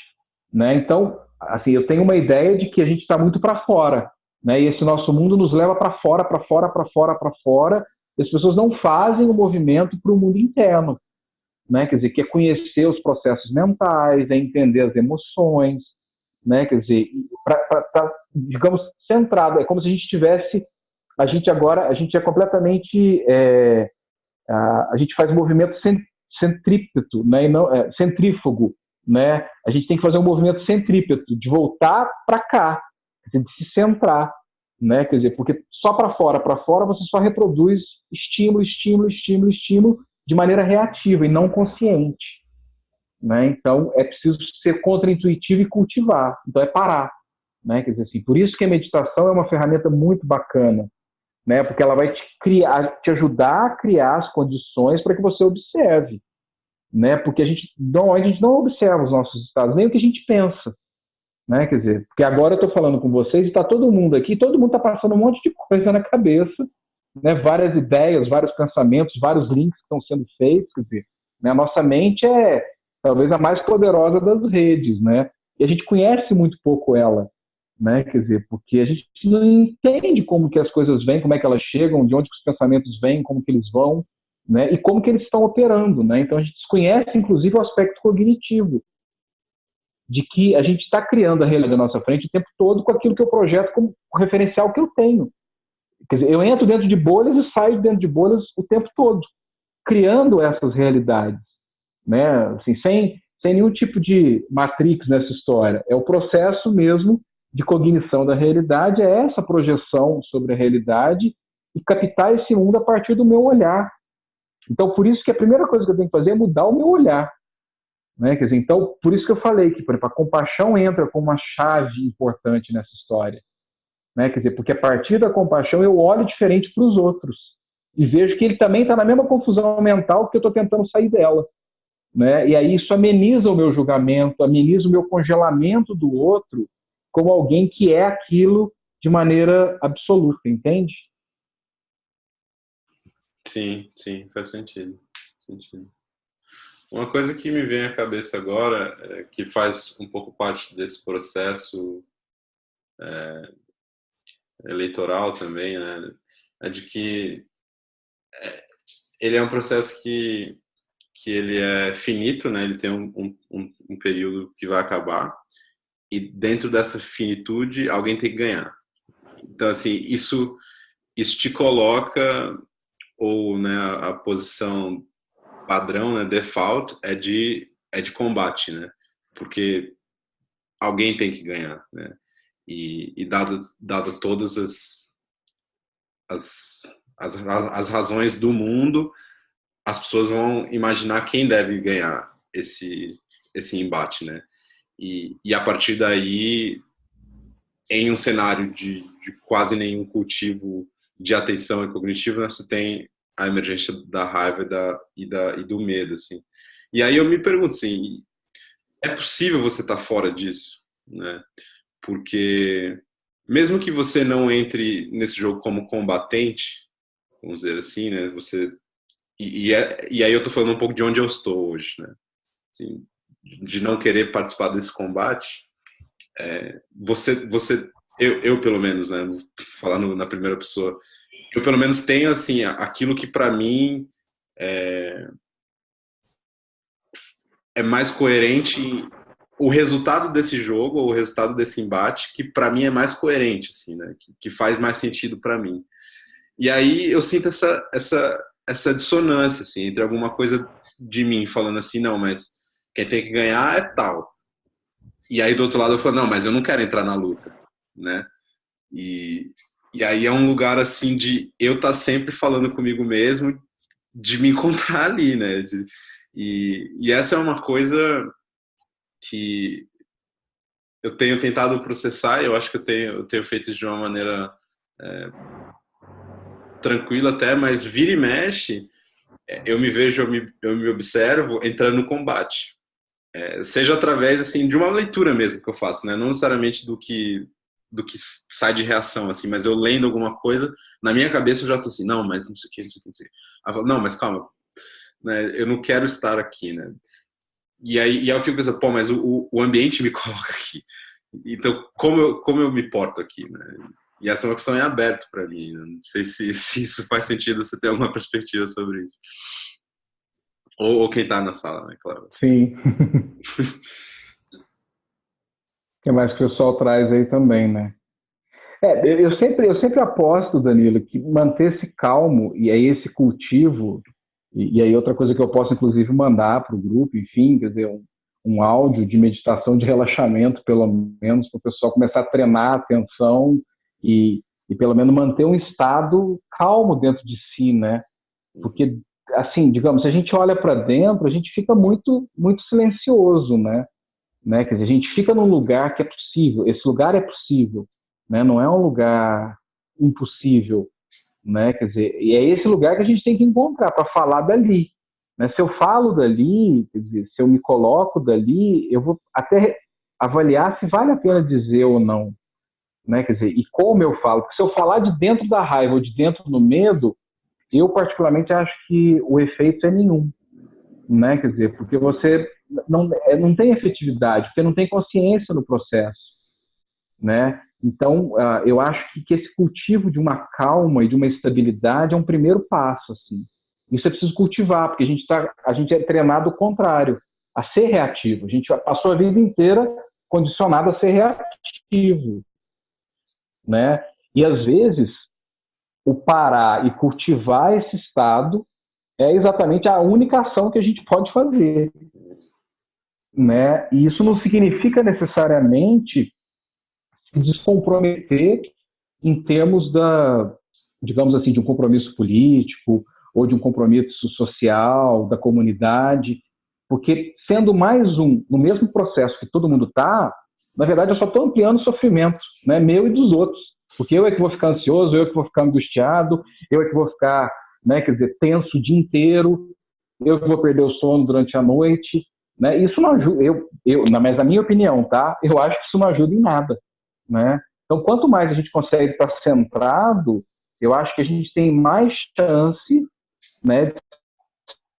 Né? Então, assim, eu tenho uma ideia de que a gente está muito para fora, né? E esse nosso mundo nos leva para fora, para fora, para fora, para fora, e as pessoas não fazem o movimento para o mundo interno, né? Quer dizer, que é conhecer os processos mentais, é entender as emoções, né? Quer dizer, digamos, centrado, é como se a gente tivesse, a gente é completamente, a gente faz movimento centrípeto, né? E não, centrífugo, né? A gente tem que fazer um movimento centrípeto, de voltar para cá, de se centrar, né? Quer dizer, porque só para fora você só reproduz estímulo, estímulo, estímulo, estímulo de maneira reativa e não consciente, né? Então é preciso ser contraintuitivo e cultivar. Então é parar, né? Quer dizer assim, por isso que a meditação é uma ferramenta muito bacana, né? Porque ela vai te ajudar a criar as condições para que você observe, né? Porque a gente não observa os nossos estados, nem o que a gente pensa, né? Quer dizer, porque agora eu estou falando com vocês e está todo mundo aqui, todo mundo está passando um monte de coisa na cabeça, né? Várias ideias, vários pensamentos, vários links que estão sendo feitos, quer dizer, né? A nossa mente é talvez a mais poderosa das redes, né? E a gente conhece muito pouco ela, né? Quer dizer, porque a gente não entende como que as coisas vêm, como é que elas chegam, de onde que os pensamentos vêm, como que eles vão, né? E como que eles estão operando, né? Então a gente desconhece, inclusive, o aspecto cognitivo, de que a gente está criando a realidade à nossa frente o tempo todo com aquilo que eu projeto como referencial que eu tenho. Quer dizer, eu entro dentro de bolhas e saio dentro de bolhas o tempo todo, criando essas realidades, né? Assim, sem nenhum tipo de matrix nessa história. É o processo mesmo de cognição da realidade, é essa projeção sobre a realidade e captar esse mundo a partir do meu olhar. Então, por isso que a primeira coisa que eu tenho que fazer é mudar o meu olhar. Né? Quer dizer, então, por isso que eu falei que, por exemplo, a compaixão entra como uma chave importante nessa história. Né? Quer dizer, porque a partir da compaixão eu olho diferente para os outros e vejo que ele também está na mesma confusão mental que eu estou tentando sair dela. Né? E aí isso ameniza o meu julgamento, ameniza o meu congelamento do outro como alguém que é aquilo de maneira absoluta, entende? Sim, sim, faz sentido. Uma coisa que me vem à cabeça agora, que faz um pouco parte desse processo eleitoral também, né, é de que ele é um processo que ele é finito, né, ele tem um período que vai acabar, e dentro dessa finitude alguém tem que ganhar. Então, assim, isso te coloca, ou, né, a posição padrão, né, default, é de combate, né, porque alguém tem que ganhar, né, e dado todas as razões do mundo, as pessoas vão imaginar quem deve ganhar esse embate, né, e a partir daí, em um cenário de quase nenhum cultivo de atenção e cognitivo, você tem a emergência da raiva e do medo, assim. E aí eu me pergunto, assim, é possível você estar fora disso, né? Porque mesmo que você não entre nesse jogo como combatente, vamos dizer assim, né? E aí eu tô falando um pouco de onde eu estou hoje, né? Assim, de não querer participar desse combate, eu pelo menos, né, falando na primeira pessoa, eu pelo menos tenho assim aquilo que para mim é mais coerente, o resultado desse jogo ou o resultado desse embate que para mim é mais coerente, assim, né, que faz mais sentido para mim. E aí eu sinto essa dissonância assim entre alguma coisa de mim falando assim, não, mas quem tem que ganhar é tal. E aí do outro lado eu falo, não, mas eu não quero entrar na luta, né? E aí é um lugar assim de eu estar sempre falando comigo mesmo, de me encontrar ali, né? E essa é uma coisa que eu tenho tentado processar, eu acho que eu tenho feito isso de uma maneira tranquila até, mas vira e mexe, eu me vejo, eu me observo entrando no combate. Seja através assim de uma leitura mesmo que eu faço, né? Não necessariamente do que sai de reação, assim, mas eu lendo alguma coisa, na minha cabeça eu já tô assim, não, mas não sei o que, não sei o que, não sei o que. Aí eu falo, não, mas calma, né? Eu não quero estar aqui, né? E aí eu fico pensando, pô, mas o ambiente me coloca aqui. Então, como eu me porto aqui, né? E essa é uma questão em aberto para mim. Né? Não sei se isso faz sentido, você tem alguma perspectiva sobre isso. Ou quem tá na sala, né? Claro. Sim. O que mais que o pessoal traz aí também, né? Eu sempre aposto, Danilo, que manter-se calmo, e aí esse cultivo, e aí outra coisa que eu posso, inclusive, mandar para o grupo, enfim, quer dizer, um áudio de meditação, de relaxamento, pelo menos, para o pessoal começar a treinar a atenção e pelo menos manter um estado calmo dentro de si, né? Porque, assim, digamos, se a gente olha para dentro, a gente fica muito, muito silencioso, né? Quer dizer, a gente fica num lugar que é possível, esse lugar é possível, né? Não é um lugar impossível, né? Quer dizer, e é esse lugar que a gente tem que encontrar para falar dali, né? Se eu falo dali, quer dizer, se eu me coloco dali, eu vou até avaliar se vale a pena dizer ou não, né? Quer dizer, e como eu falo, porque se eu falar de dentro da raiva ou de dentro do medo, eu particularmente acho que o efeito é nenhum, né? Quer dizer, porque você não tem efetividade, porque não tem consciência no processo, né? Então, eu acho que esse cultivo de uma calma e de uma estabilidade é um primeiro passo, assim. Isso é preciso cultivar, porque a gente é treinado o contrário, a ser reativo. A gente passou a vida inteira condicionado a ser reativo, né? E às vezes o parar e cultivar esse estado é exatamente a única ação que a gente pode fazer, né? E isso não significa necessariamente se descomprometer em termos digamos assim, de um compromisso político ou de um compromisso social da comunidade, porque sendo mais no mesmo processo que todo mundo está, na verdade eu só estou ampliando o sofrimento, né? Meu e dos outros, porque eu é que vou ficar ansioso, eu é que vou ficar angustiado, eu é que vou ficar, né, quer dizer, tenso o dia inteiro, eu que vou perder o sono durante a noite, né? Isso não ajuda, mas na minha opinião, tá? Eu acho que isso não ajuda em nada, né? Então, quanto mais a gente consegue estar centrado, eu acho que a gente tem mais chance, né, de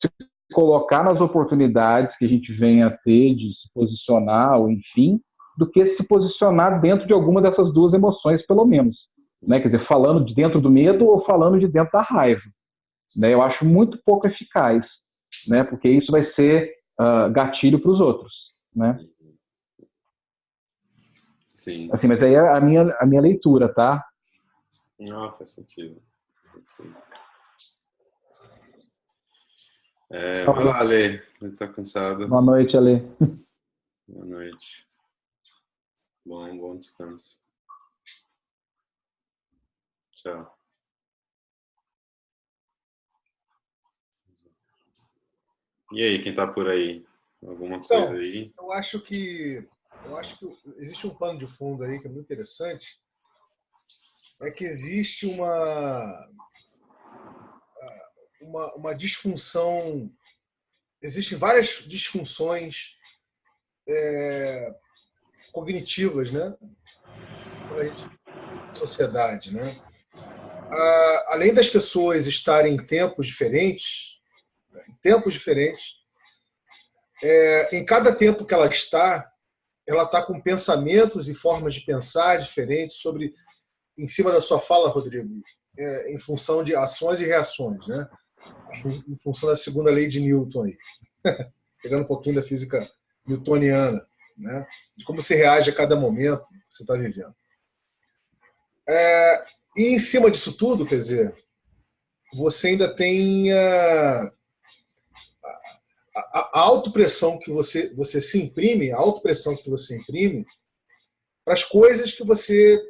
se colocar nas oportunidades que a gente vem a ter de se posicionar, ou enfim, do que se posicionar dentro de alguma dessas duas emoções, pelo menos, né? Quer dizer, falando de dentro do medo ou falando de dentro da raiva, né? Eu acho muito pouco eficaz, né? Porque isso vai ser gatilho para os outros, né? Sim. Assim, mas aí é a minha leitura, tá? Não, faz sentido. Vai lá, Ale. Ele tá cansado. Boa noite, Ale. Boa noite. Bom descanso. Tchau. E aí, quem tá por aí? Alguma coisa aí? Eu acho que existe um pano de fundo aí que é muito interessante, é que existe uma disfunção, existem várias disfunções cognitivas, né, na sociedade, né? Além das pessoas estarem em tempos diferentes, em cada tempo que ela está com pensamentos e formas de pensar diferentes sobre, em cima da sua fala, Rodrigo, em função de ações e reações, né? Em função da segunda lei de Newton, aí. Pegando um pouquinho da física newtoniana, né? De como você reage a cada momento que você está vivendo. E em cima disso tudo, quer dizer, você ainda tem a autopressão que você se imprime, a autopressão que você imprime para as coisas que você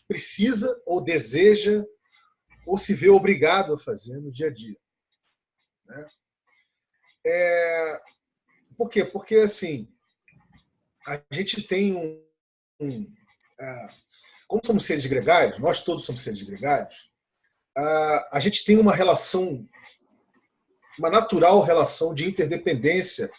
precisa ou deseja ou se vê obrigado a fazer no dia a dia. Né? Por quê? Porque, assim, a gente tem como somos seres gregários, nós todos somos seres gregários, a gente tem uma relação, uma natural relação de interdependência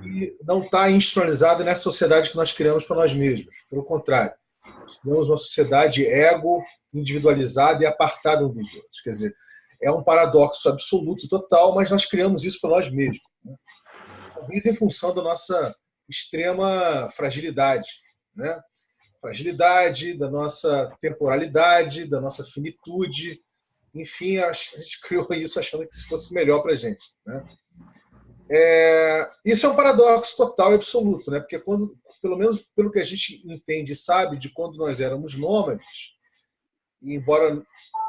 que não está institucionalizada nessa sociedade que nós criamos para nós mesmos. Pelo contrário, nós criamos uma sociedade ego, individualizada e apartada uns dos outros. Quer dizer, é um paradoxo absoluto, total, mas nós criamos isso para nós mesmos. Né? Talvez em função da nossa extrema fragilidade, né? Fragilidade, da nossa temporalidade, da nossa finitude. Enfim, a gente criou isso achando que fosse melhor para a gente. Né? Isso é um paradoxo total e absoluto, né? Porque quando, pelo menos pelo que a gente entende e sabe de quando nós éramos nômades, e embora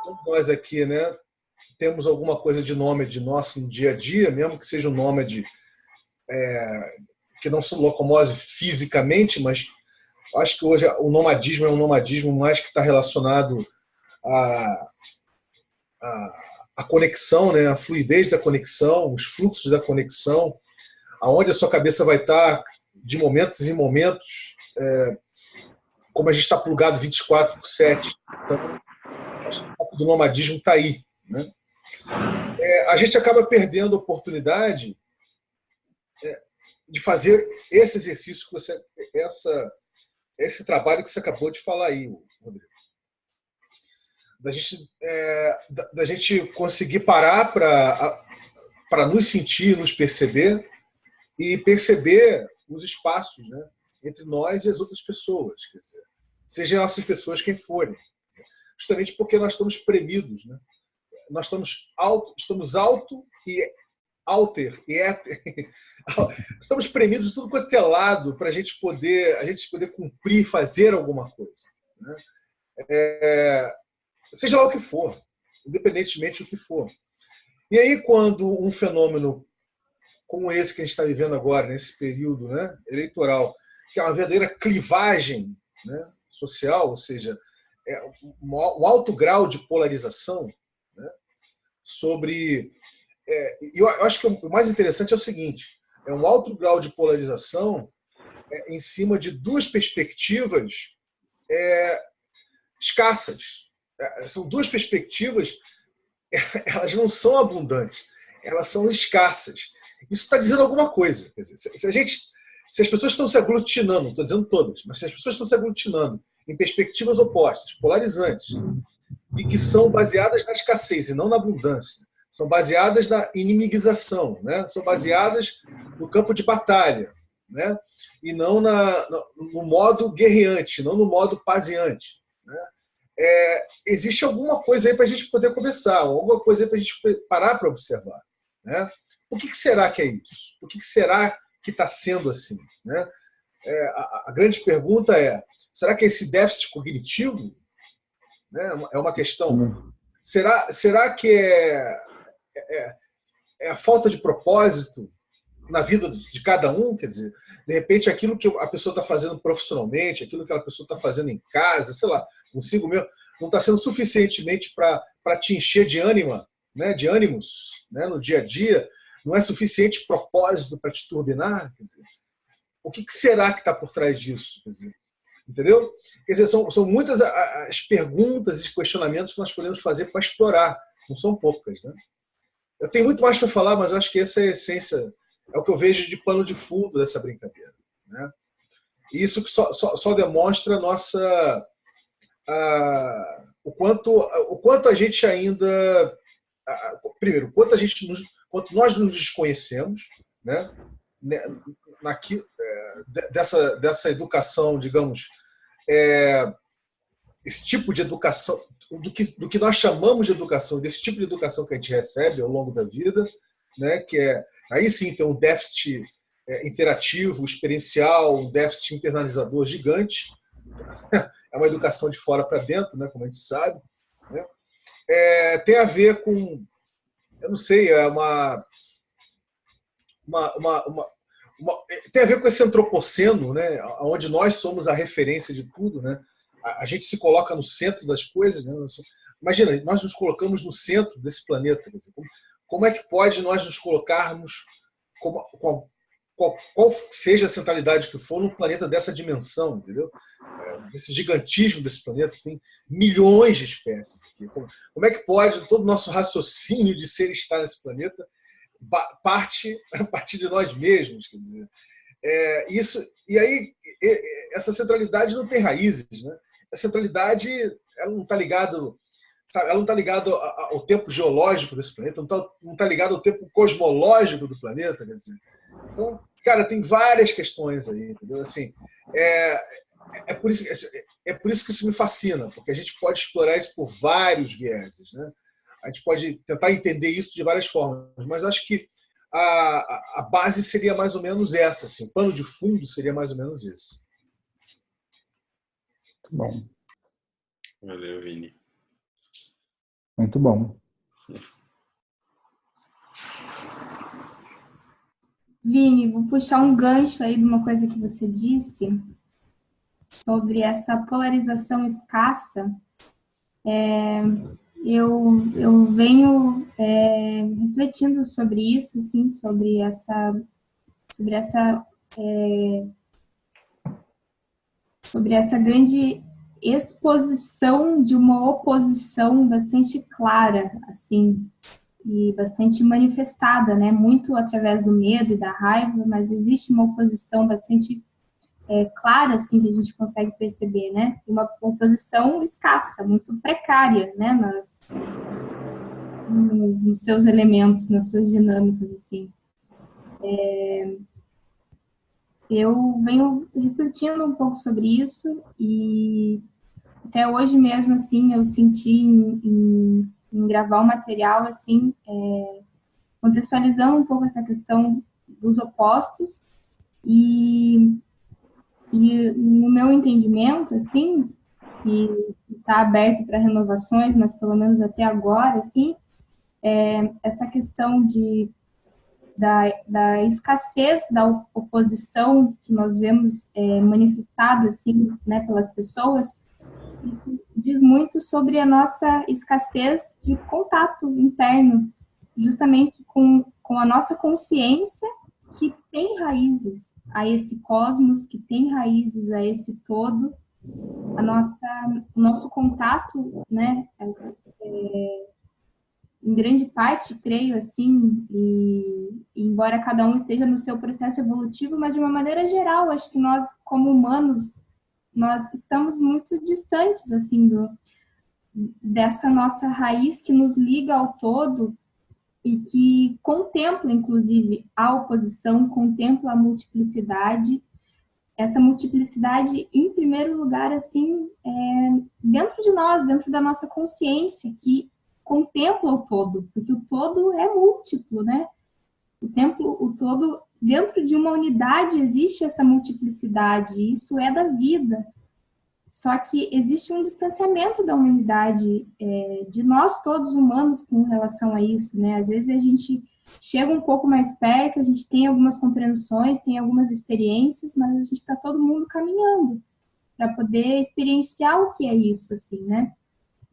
todos nós aqui, né, temos alguma coisa de nômade nosso no dia a dia, mesmo que seja um nômade que não se locomove fisicamente, mas acho que hoje o nomadismo é um nomadismo mais que está relacionado à conexão, né? A fluidez da conexão, os fluxos da conexão, aonde a sua cabeça vai estar de momentos em momentos, como a gente está plugado 24/7. Então, acho que o foco do nomadismo está aí. Né? A gente acaba perdendo a oportunidade de fazer esse exercício, esse trabalho que você acabou de falar aí, Rodrigo. Da gente conseguir parar para nos sentir, nos perceber e perceber os espaços, né, entre nós e as outras pessoas. Quer dizer, sejam essas pessoas quem forem. Justamente porque nós estamos premidos. Né? Nós estamos alto e alter e éter. Estamos premidos de tudo quanto é lado para a gente poder cumprir, fazer alguma coisa. Né? Seja lá o que for, independentemente do que for. E aí, quando um fenômeno como esse que a gente está vivendo agora, nesse período, né, eleitoral, que é uma verdadeira clivagem, né, social, ou seja, um alto grau de polarização, né, sobre... eu acho que o mais interessante é o seguinte, é um alto grau de polarização em cima de duas perspectivas escassas. São duas perspectivas, elas não são abundantes, elas são escassas. Isso está dizendo alguma coisa. Quer dizer, se as pessoas estão se aglutinando, não estou dizendo todas, mas se as pessoas estão se aglutinando em perspectivas opostas, polarizantes, e que são baseadas na escassez e não na abundância, são baseadas na inimigização, né? São baseadas no campo de batalha, né? E não no modo guerreante, não no modo paziante. Né? Existe alguma coisa aí para a gente poder conversar, alguma coisa aí para a gente parar para observar. Né? O que será que é isso? O que será que está sendo assim? Né? A grande pergunta é, será que esse déficit cognitivo, né, é uma questão? Será que é a falta de propósito na vida de cada um? Quer dizer, de repente aquilo que a pessoa está fazendo profissionalmente, aquilo que a pessoa está fazendo em casa, sei lá, consigo mesmo, não está sendo suficientemente para te encher de ânima, né, de ânimos, né, no dia a dia, não é suficiente propósito para te turbinar? Quer dizer, o que será que está por trás disso? Quer dizer, entendeu? Quer dizer, são muitas as perguntas e questionamentos que nós podemos fazer para explorar, não são poucas. Né? Eu tenho muito mais para falar, mas eu acho que essa é a essência, é o que eu vejo de pano de fundo dessa brincadeira. Né? E isso que só demonstra o quanto a gente ainda... Primeiro, quanto nós nos desconhecemos, né? dessa educação, digamos, esse tipo de educação, do que nós chamamos de educação, desse tipo de educação que a gente recebe ao longo da vida, né, que aí sim tem um déficit interativo, experiencial, um déficit internalizador gigante. É uma educação de fora para dentro, né, como a gente sabe. Né? Tem a ver com, eu não sei, tem a ver com esse antropoceno, né, onde nós somos a referência de tudo, né? A gente se coloca no centro das coisas, né? Imagina, nós nos colocamos no centro desse planeta. Como é que pode nós nos colocarmos, qual seja a centralidade que for, num planeta dessa dimensão, entendeu? Desse gigantismo desse planeta, tem milhões de espécies aqui. Como é que pode todo o nosso raciocínio de ser e estar nesse planeta parte a partir de nós mesmos, quer dizer? E aí, essa centralidade não tem raízes, né? A centralidade, ela não está ligada, sabe? Ela não está ligada ao tempo geológico desse planeta, não está ligada ao tempo cosmológico do planeta, quer dizer. Então, cara, tem várias questões aí, entendeu? Assim, é por isso que isso me fascina, porque a gente pode explorar isso por vários vieses, né? A gente pode tentar entender isso de várias formas, mas acho que a base seria mais ou menos essa, assim, o pano de fundo seria mais ou menos esse. Muito bom. Valeu, Vini. Muito bom. Vini, vou puxar um gancho aí de uma coisa que você disse sobre essa polarização escassa. Eu venho refletindo sobre isso, assim, sobre essa grande exposição de uma oposição bastante clara, assim, e bastante manifestada, né? Muito através do medo e da raiva, mas existe uma oposição bastante clara, assim, que a gente consegue perceber, né? Uma oposição escassa, muito precária, né? Nos seus elementos, nas suas dinâmicas, assim. Eu venho refletindo um pouco sobre isso e até hoje mesmo, assim, eu senti em gravar o material, assim, contextualizando um pouco essa questão dos opostos e no meu entendimento, assim, que está aberto para renovações, mas pelo menos até agora, assim, essa questão da escassez da oposição que nós vemos manifestada, assim, né, pelas pessoas, isso diz muito sobre a nossa escassez de contato interno, justamente com a nossa consciência, que tem raízes a esse cosmos, que tem raízes a esse todo, o nosso contato, né, em grande parte, creio, assim, e embora cada um esteja no seu processo evolutivo, mas de uma maneira geral, acho que nós, como humanos, nós estamos muito distantes, assim, dessa nossa raiz que nos liga ao todo e que contempla, inclusive, a oposição, contempla a multiplicidade. Essa multiplicidade, em primeiro lugar, assim, dentro de nós, dentro da nossa consciência, que contempla o todo, porque o todo é múltiplo, né? O todo, dentro de uma unidade existe essa multiplicidade, isso é da vida. Só que existe um distanciamento da humanidade, de nós todos humanos com relação a isso, né? Às vezes a gente chega um pouco mais perto, a gente tem algumas compreensões, tem algumas experiências, mas a gente está todo mundo caminhando para poder experienciar o que é isso, assim, né?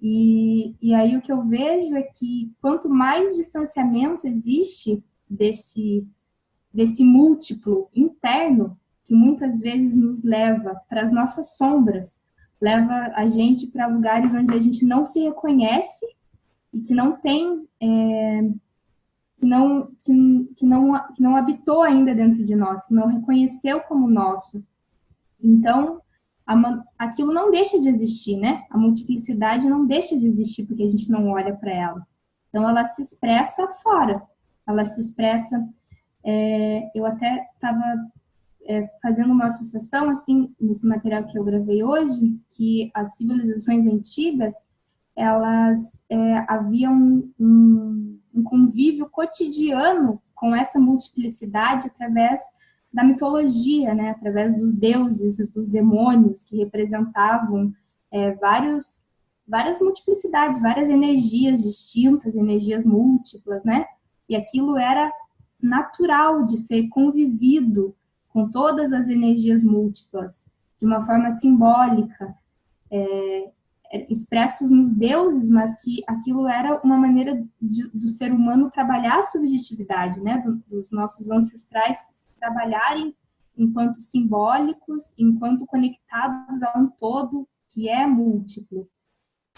E aí o que eu vejo é que quanto mais distanciamento existe desse múltiplo interno, que muitas vezes nos leva para as nossas sombras, leva a gente para lugares onde a gente não se reconhece e que não tem, que não habitou ainda dentro de nós, que não reconheceu como nosso. Então, aquilo não deixa de existir, né? A multiplicidade não deixa de existir porque a gente não olha para ela. Então, ela se expressa fora. Ela se expressa Eu até estava fazendo uma associação, assim, nesse material que eu gravei hoje, que as civilizações antigas, elas haviam um convívio cotidiano com essa multiplicidade através da mitologia, né? Através dos deuses, dos demônios, que representavam várias multiplicidades, várias energias distintas, energias múltiplas, né? E aquilo era natural de ser convivido com todas as energias múltiplas, de uma forma simbólica, expressos nos deuses, mas que aquilo era uma maneira do ser humano trabalhar a subjetividade, né? Dos nossos ancestrais trabalharem enquanto simbólicos, enquanto conectados a um todo que é múltiplo.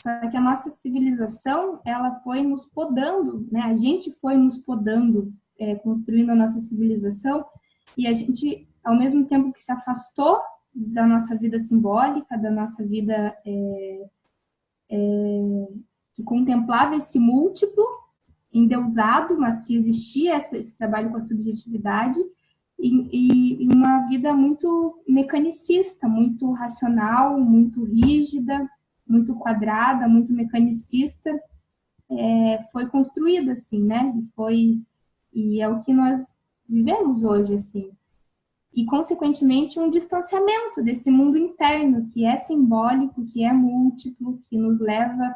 Só que a nossa civilização, ela foi nos podando, né? A gente foi nos podando, construindo a nossa civilização, e a gente, ao mesmo tempo que se afastou da nossa vida simbólica, da nossa vida que contemplava esse múltiplo, endeusado, mas que existia esse trabalho com a subjetividade, e uma vida muito mecanicista, muito racional, muito rígida, muito quadrada, muito mecanicista, foi construída assim, né? E é o que nós vivemos hoje, assim. E, consequentemente, um distanciamento desse mundo interno, que é simbólico, que é múltiplo, que nos leva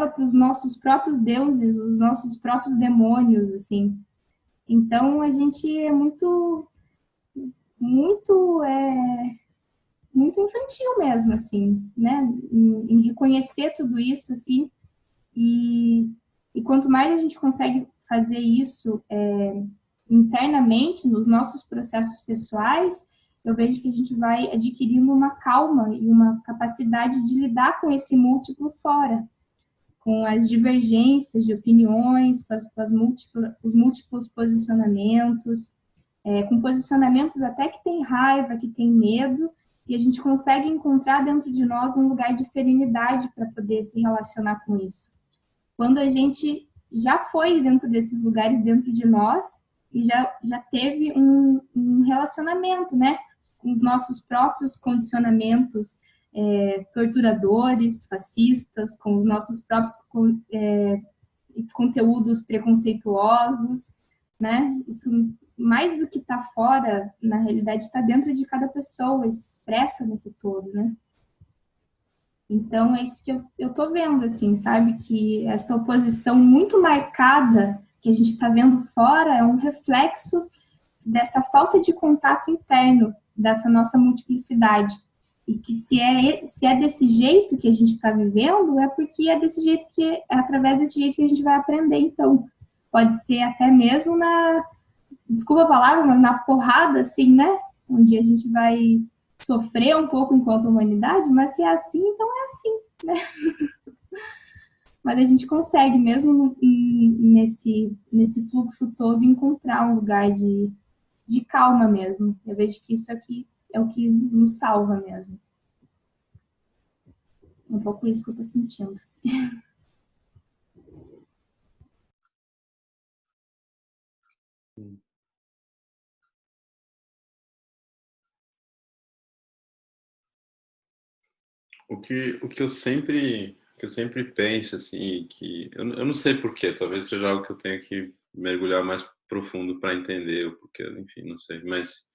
para os nossos próprios deuses, os nossos próprios demônios, assim. Então, a gente é muito infantil mesmo, assim, né? Em reconhecer tudo isso, assim, e quanto mais a gente consegue fazer isso internamente, nos nossos processos pessoais, eu vejo que a gente vai adquirindo uma calma e uma capacidade de lidar com esse múltiplo fora, com as divergências de opiniões, com os múltiplos posicionamentos, com posicionamentos até que tem raiva, que tem medo, e a gente consegue encontrar dentro de nós um lugar de serenidade para poder se relacionar com isso. Quando a gente já foi dentro desses lugares dentro de nós e já teve um relacionamento, né, com os nossos próprios condicionamentos torturadores, fascistas, com os nossos próprios conteúdos preconceituosos, né? Isso, mais do que está fora, na realidade, está dentro de cada pessoa e se expressa nesse todo, né? Então, é isso que eu tô vendo, assim, sabe? Que essa oposição muito marcada que a gente está vendo fora é um reflexo dessa falta de contato interno, dessa nossa multiplicidade. E que se é desse jeito que a gente está vivendo, é porque é desse jeito é através desse jeito que a gente vai aprender. Então, pode ser até mesmo desculpa a palavra, mas na porrada, assim, né? Onde a gente vai sofrer um pouco enquanto humanidade, mas se é assim, então é assim, né? Mas a gente consegue, mesmo nesse fluxo todo, encontrar um lugar de calma mesmo. Eu vejo que isso aqui é o que nos salva mesmo. É um pouco isso que eu tô sentindo. O que eu sempre penso, assim, que eu não sei porquê, talvez seja algo que eu tenha que mergulhar mais profundo para entender o porquê, enfim, não sei, mas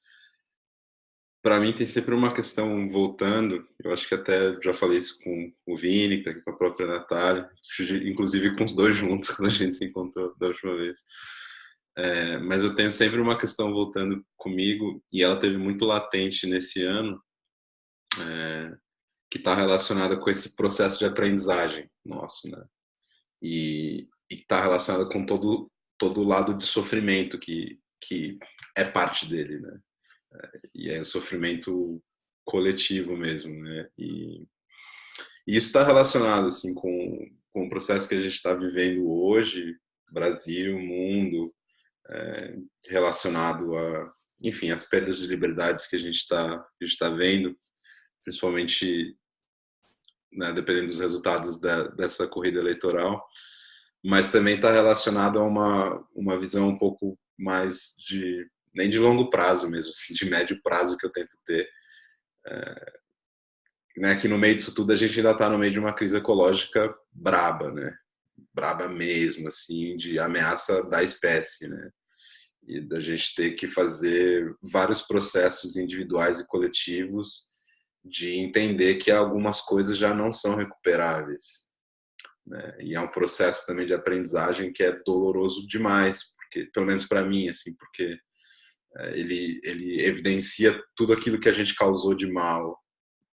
para mim tem sempre uma questão voltando, eu acho que até já falei isso com o Vini, com a própria Natália, inclusive com os dois juntos, quando a gente se encontrou da última vez. Mas eu tenho sempre uma questão voltando comigo, e ela teve muito latente nesse ano, que está relacionada com esse processo de aprendizagem nosso, né? E está relacionada com todo o lado de sofrimento que é parte dele, né? E é o sofrimento coletivo mesmo, né? E isso está relacionado assim com o processo que a gente está vivendo hoje, Brasil, mundo, relacionado a, enfim, as perdas de liberdades que a gente está vendo, principalmente, né, dependendo dos resultados dessa corrida eleitoral, mas também está relacionado a uma visão um pouco mais nem de longo prazo mesmo, assim, de médio prazo que eu tento ter. Né, que no meio disso tudo a gente ainda está no meio de uma crise ecológica braba, né? Braba mesmo, assim, de ameaça da espécie, né? E da gente ter que fazer vários processos individuais e coletivos de entender que algumas coisas já não são recuperáveis, né? E é um processo também de aprendizagem que é doloroso demais, porque, pelo menos para mim, assim, porque ele evidencia tudo aquilo que a gente causou de mal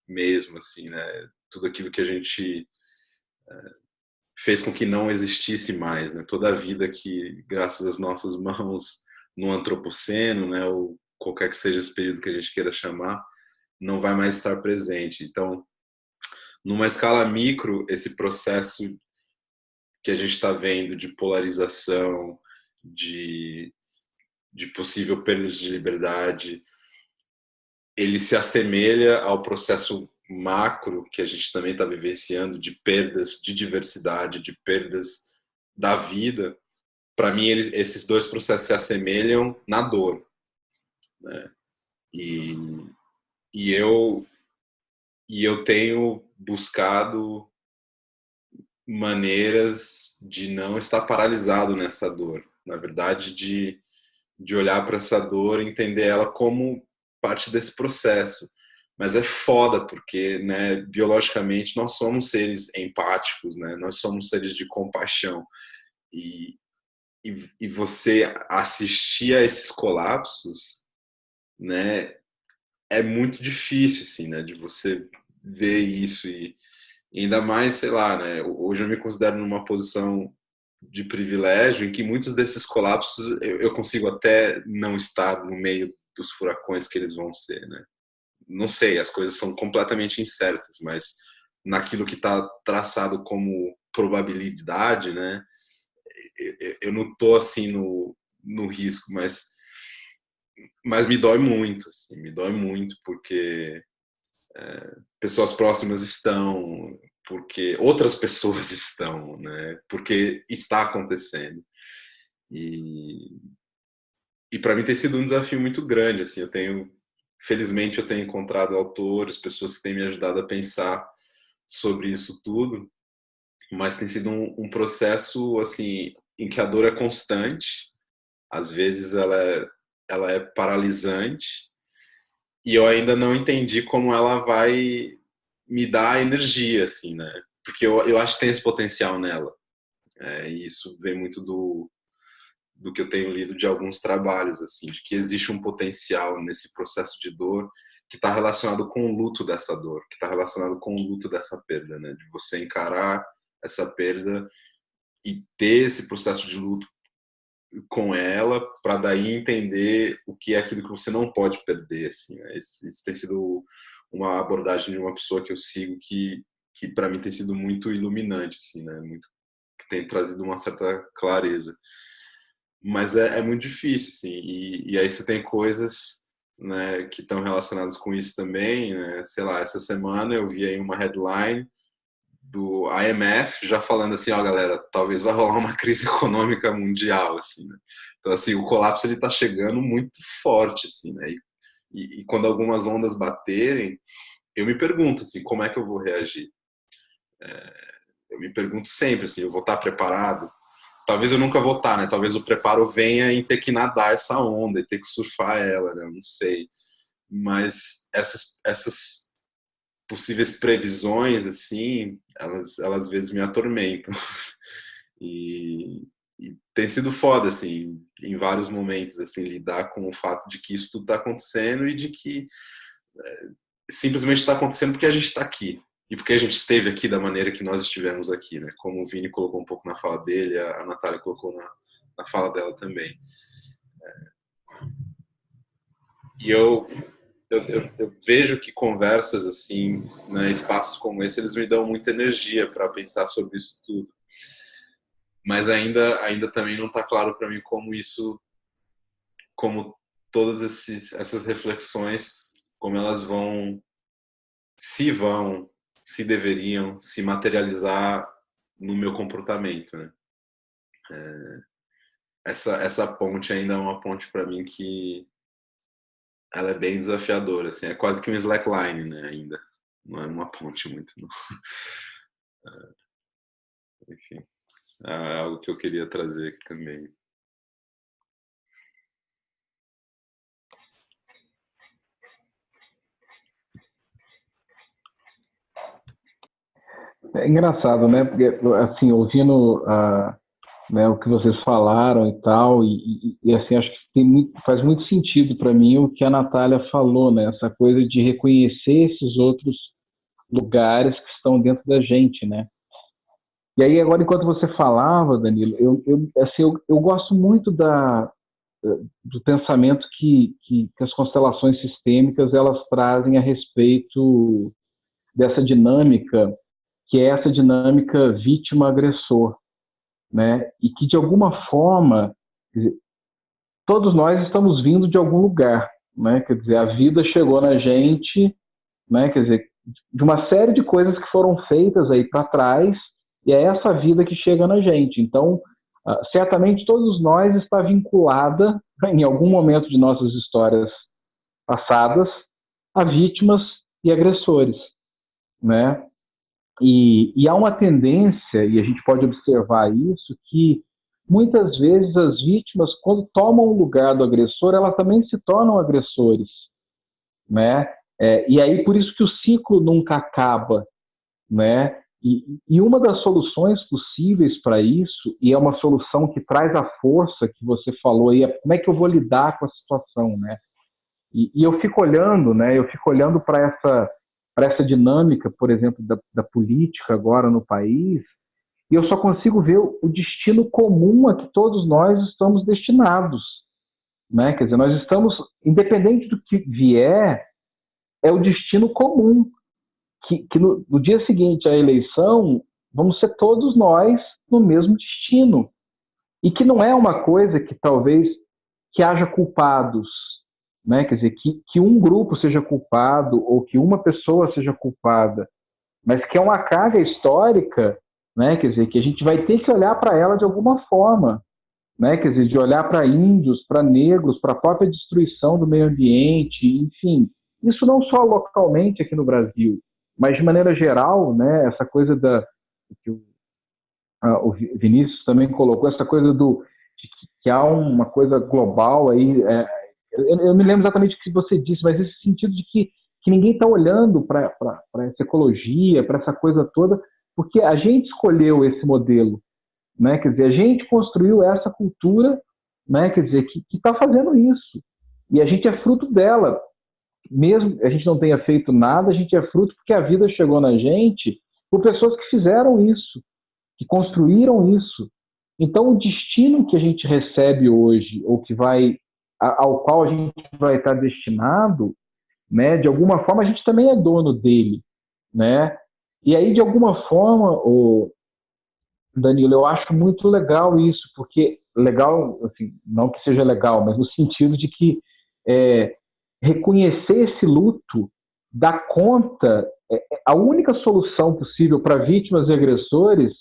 mesmo, assim, né? Tudo aquilo que a gente fez com que não existisse mais, né? Toda a vida que, graças às nossas mãos no antropoceno, né, ou qualquer que seja esse período que a gente queira chamar, não vai mais estar presente. Então, numa escala micro, esse processo que a gente está vendo de polarização, de possível perda de liberdade, ele se assemelha ao processo macro que a gente também está vivenciando de perdas de diversidade, de perdas da vida. Para mim, esses dois processos se assemelham na dor, né? E eu tenho buscado maneiras de não estar paralisado nessa dor. Na verdade, de olhar para essa dor e entender ela como parte desse processo. Mas é foda, porque, né, biologicamente nós somos seres empáticos, né? Nós somos seres de compaixão. E, e você assistir a esses colapsos, né, é muito difícil, assim, né, de você ver isso. E ainda mais, sei lá, né, hoje eu me considero numa posição de privilégio em que muitos desses colapsos eu consigo até não estar no meio dos furacões que eles vão ser, né? Não sei, as coisas são completamente incertas, mas naquilo que está traçado como probabilidade, né? Eu não estou assim no risco, mas me dói muito, assim, me dói muito porque pessoas próximas estão, porque outras pessoas estão, né? Porque está acontecendo. E para mim tem sido um desafio muito grande, assim, felizmente eu tenho encontrado autores, pessoas que têm me ajudado a pensar sobre isso tudo, mas tem sido um processo, assim, em que a dor é constante, às vezes ela é paralisante, e eu ainda não entendi como ela vai me dar energia, assim, né? Porque eu acho que tem esse potencial nela. E isso vem muito do que eu tenho lido de alguns trabalhos, assim, de que existe um potencial nesse processo de dor que está relacionado com o luto dessa dor, que está relacionado com o luto dessa perda, né? De você encarar essa perda e ter esse processo de luto com ela, para daí entender o que é aquilo que você não pode perder, assim, né? Isso tem sido uma abordagem de uma pessoa que eu sigo que para mim tem sido muito iluminante, assim, né? Muito, tem trazido uma certa clareza. Mas é muito difícil, assim, e aí você tem coisas, né, que estão relacionadas com isso também, né? Sei lá, essa semana eu vi aí uma headline do IMF já falando assim, ó, galera, talvez vai rolar uma crise econômica mundial, assim, né? Então, assim, o colapso ele tá chegando muito forte, assim, né? E quando algumas ondas baterem, eu me pergunto, assim, como é que eu vou reagir? Eu me pergunto sempre, assim, eu vou estar preparado? Talvez eu nunca vou estar, né? Talvez o preparo venha em ter que nadar essa onda e ter que surfar ela, né? Eu não sei. Mas essas possíveis previsões, assim, elas às vezes me atormentam. E tem sido foda, assim, em vários momentos, assim, lidar com o fato de que isso tudo está acontecendo e de que simplesmente está acontecendo porque a gente está aqui. E porque a gente esteve aqui da maneira que nós estivemos aqui, né? Como o Vini colocou um pouco na fala dele, a Natália colocou na fala dela também. E eu vejo que conversas assim, né, espaços como esse, eles me dão muita energia para pensar sobre isso tudo. Mas ainda também não está claro para mim como todas essas reflexões, como elas se deveriam se materializar no meu comportamento, né? essa ponte ainda é uma ponte para mim que ela é bem desafiadora, assim, é quase que um slackline, né, ainda. Não é uma ponte muito, não. Enfim, é algo que eu queria trazer aqui também. É engraçado, né? Porque, assim, ouvindo né, o que vocês falaram e tal, e assim, acho que faz muito sentido para mim o que a Natália falou, né? Essa coisa de reconhecer esses outros lugares que estão dentro da gente, né? E aí, agora, enquanto você falava, Danilo, eu gosto muito do pensamento que as constelações sistêmicas elas trazem a respeito dessa dinâmica, que é essa dinâmica vítima-agressor, né? E que, de alguma forma, todos nós estamos vindo de algum lugar, né? Quer dizer, a vida chegou na gente, né? Quer dizer, de uma série de coisas que foram feitas aí para trás, e é essa vida que chega na gente. Então, certamente todos nós está vinculada, em algum momento de nossas histórias passadas, a vítimas e agressores, né? E há uma tendência, e a gente pode observar isso, que muitas vezes as vítimas, quando tomam o lugar do agressor, elas também se tornam agressores, né? E aí, por isso que o ciclo nunca acaba, né? E uma das soluções possíveis para isso, e é uma solução que traz a força que você falou aí, como é que eu vou lidar com a situação, né? E eu fico olhando, né? Eu fico olhando para essa dinâmica, por exemplo, da política agora no país, e eu só consigo ver o destino comum a que todos nós estamos destinados, né? Quer dizer, nós estamos, independente do que vier, é o destino comum, que no dia seguinte à eleição, vamos ser todos nós no mesmo destino. E que não é uma coisa que talvez que haja culpados, né? Quer dizer, que um grupo seja culpado ou que uma pessoa seja culpada, mas que é uma carga histórica, né? Quer dizer, que a gente vai ter que olhar para ela de alguma forma, né? Quer dizer, de olhar para índios, para negros, para a própria destruição do meio ambiente, enfim. Isso não só localmente aqui no Brasil, mas de maneira geral, né? Essa coisa que o Vinícius também colocou, essa coisa de que há uma coisa global aí. Eu me lembro exatamente o que você disse, mas esse sentido de que ninguém está olhando para essa ecologia, para essa coisa toda, porque a gente escolheu esse modelo, né? Quer dizer, a gente construiu essa cultura, né? Quer dizer, que está fazendo isso. E a gente é fruto dela. Mesmo a gente não tenha feito nada, a gente é fruto porque a vida chegou na gente por pessoas que fizeram isso, que construíram isso. Então, o destino que a gente recebe hoje, ou que ao qual a gente vai estar destinado, né? De alguma forma, a gente também é dono dele, né? E aí, de alguma forma, Danilo, eu acho muito legal isso, porque legal, assim, não que seja legal, mas no sentido de que reconhecer esse luto dá conta, a única solução possível para vítimas e agressores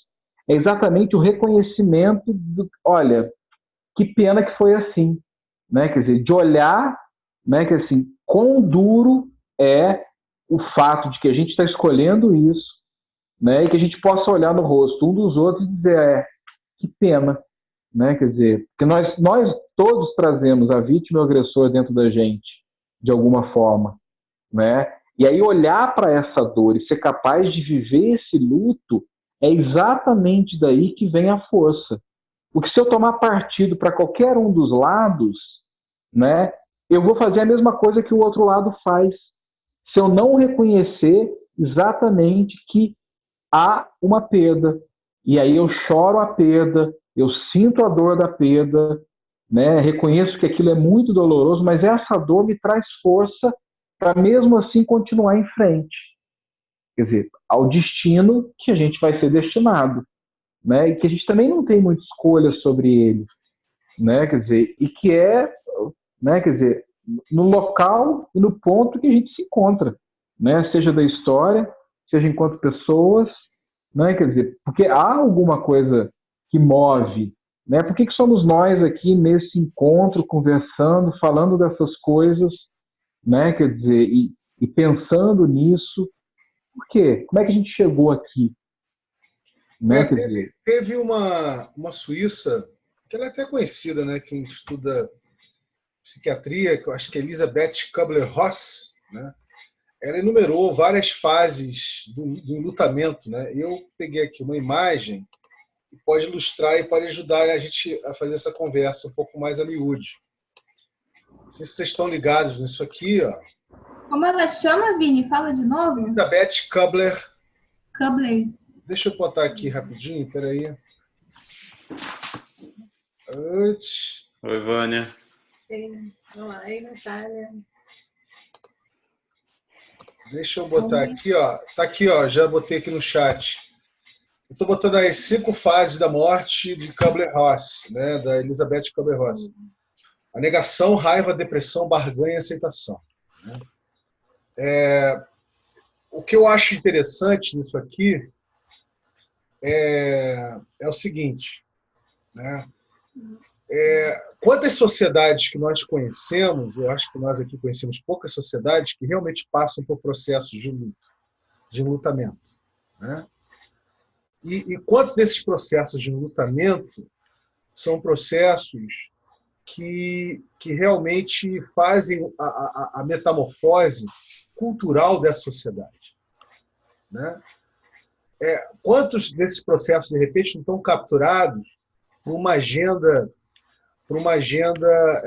é exatamente o reconhecimento olha, que pena que foi assim, né? Quer dizer, de olhar, né, que assim, quão duro é o fato de que a gente está escolhendo isso, né, e que a gente possa olhar no rosto um dos outros e dizer, que pena, né? Quer dizer, porque nós todos trazemos a vítima e o agressor dentro da gente, de alguma forma, né? E aí olhar para essa dor e ser capaz de viver esse luto é exatamente daí que vem a força. Porque se eu tomar partido para qualquer um dos lados, né, eu vou fazer a mesma coisa que o outro lado faz. Se eu não reconhecer exatamente que há uma perda, e aí eu choro a perda, eu sinto a dor da perda, né, reconheço que aquilo é muito doloroso, mas essa dor me traz força para mesmo assim continuar em frente. Quer dizer, ao destino que a gente vai ser destinado, né, e que a gente também não tem muita escolha sobre ele, né, quer dizer, e que né, quer dizer, no local e no ponto que a gente se encontra, né, seja da história, seja enquanto pessoas, né, quer dizer, porque há alguma coisa que move, né? Por que somos nós aqui nesse encontro, conversando, falando dessas coisas, né? Quer dizer, e pensando nisso? Por quê? Como é que a gente chegou aqui? Né? Quer dizer, Teve uma suíça, que ela é até conhecida, né? Quem estuda psiquiatria, que eu acho que é Elisabeth Kubler-Ross, né? Ela enumerou várias fases do enlutamento, né? Eu peguei aqui uma imagem que pode ilustrar e pode ajudar a gente a fazer essa conversa um pouco mais a miúde. Não sei se vocês estão ligados nisso aqui, ó. Como ela chama, Vini? Fala de novo. Elisabeth Kubler. Kubler. Deixa eu botar aqui rapidinho, peraí. Oi, Vânia. Olá, Natália. Deixa eu botar aqui, ó. Tá aqui, ó. Já botei aqui no chat. Eu tô botando as 5 fases da morte de Kubler-Ross, né? Da Elisabeth Kubler-Ross. A negação, raiva, depressão, barganha e aceitação. Né? O que eu acho interessante nisso aqui é o seguinte, né? Quantas sociedades que nós conhecemos, eu acho que nós aqui conhecemos poucas sociedades que realmente passam por processos de enlutamento, né? E quantos desses processos de enlutamento são processos que realmente fazem a metamorfose cultural dessa sociedade, né? Quantos desses processos, de repente, não estão capturados por uma agenda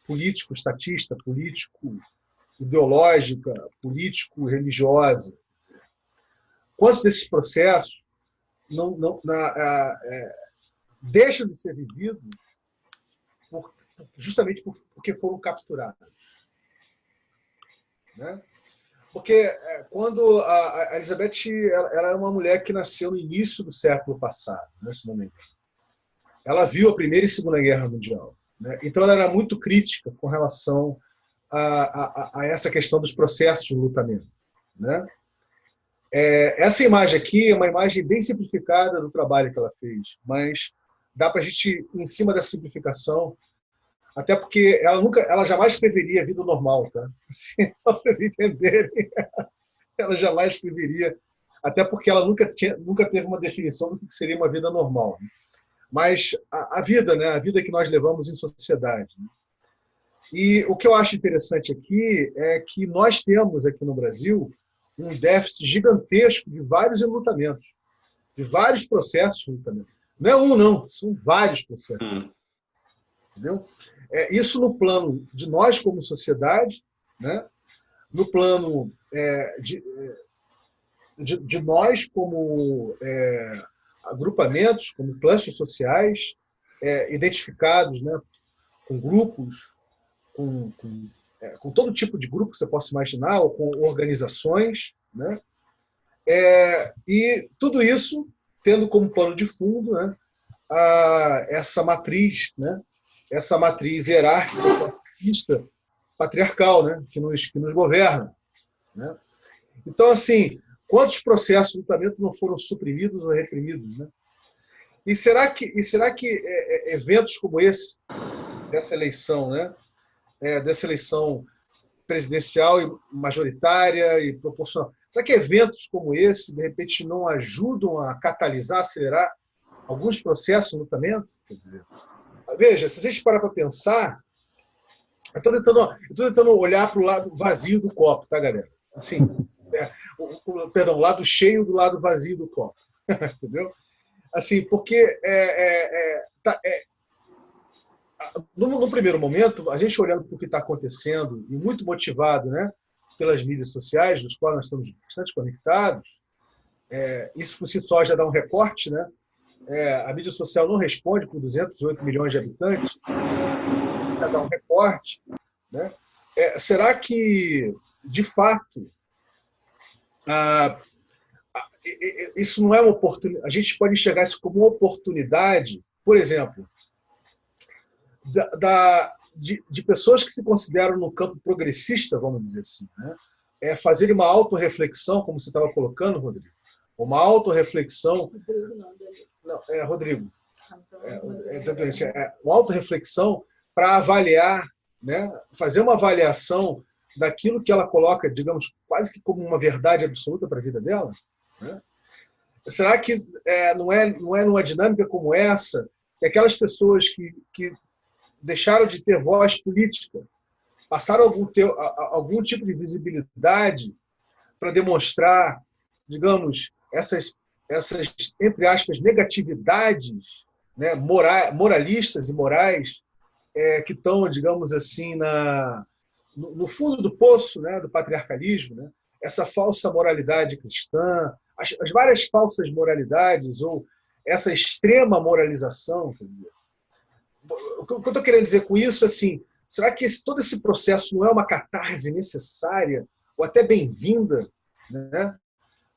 político-estatista, político-ideológica, político-religiosa? Quantos desses processos deixam de ser vividos justamente porque foram capturados? Né? Porque quando a Elizabeth ela era uma mulher que nasceu no início do século passado, né, se não me engano. Ela viu a Primeira e Segunda Guerra Mundial, né? Então ela era muito crítica com relação a essa questão dos processos de lutamento, né? Essa imagem aqui é uma imagem bem simplificada do trabalho que ela fez, mas dá para a gente, em cima dessa simplificação, até porque ela jamais escreveria a vida normal, tá? Assim, só para vocês entenderem, ela jamais escreveria, até porque ela nunca teve uma definição do que seria uma vida normal. Né? Mas a vida, né? A vida que nós levamos em sociedade. Né? E o que eu acho interessante aqui é que nós temos aqui no Brasil um déficit gigantesco de vários enlutamentos, de vários processos de enlutamento. Não é um, não, são vários processos. Entendeu? Isso no plano de nós como sociedade, né? No plano de nós como agrupamentos, como clusters sociais, identificados, né? Com grupos, com todo tipo de grupo que você possa imaginar, ou com organizações, né? E tudo isso tendo como pano de fundo, né? Essa matriz, né? Essa matriz hierárquica, patriarcal, né? que nos governa. Né? Então, assim, quantos processos de lutamento não foram suprimidos ou reprimidos? Né? E será que eventos como esse, dessa eleição, né? Dessa eleição presidencial e majoritária e proporcional, será que eventos como esse, de repente, não ajudam a catalisar, acelerar alguns processos de lutamento? Quer dizer, veja, se a gente parar para pensar, eu estou tentando olhar para o lado vazio do copo, tá, galera? Assim, perdão, o lado cheio do lado vazio do copo. Entendeu? Assim, porque no primeiro momento, a gente olhando para o que está acontecendo e muito motivado, né, pelas mídias sociais, dos quais nós estamos bastante conectados, isso por si só já dá um recorte, né? A mídia social não responde com 208 milhões de habitantes, já dá um recorte. Né? Será que, de fato, isso não é uma oportunidade? A gente pode enxergar isso como uma oportunidade, por exemplo, de pessoas que se consideram no campo progressista, vamos dizer assim, né? Fazerem uma autorreflexão, como você estava colocando, Rodrigo, uma autorreflexão. Não, Rodrigo. Exatamente. Uma autorreflexão para avaliar, né, fazer uma avaliação daquilo que ela coloca, digamos, quase que como uma verdade absoluta para a vida dela, né? Será que não é numa dinâmica como essa que aquelas pessoas que deixaram de ter voz política passaram algum tipo de visibilidade para demonstrar, digamos, essas, entre aspas, negatividades, né, moralistas e morais que estão, digamos assim, no fundo do poço, né, do patriarcalismo, né, essa falsa moralidade cristã, as várias falsas moralidades ou essa extrema moralização. Quer dizer, o que eu estou querendo dizer com isso, assim, será que todo esse processo não é uma catarse necessária ou até bem-vinda, né,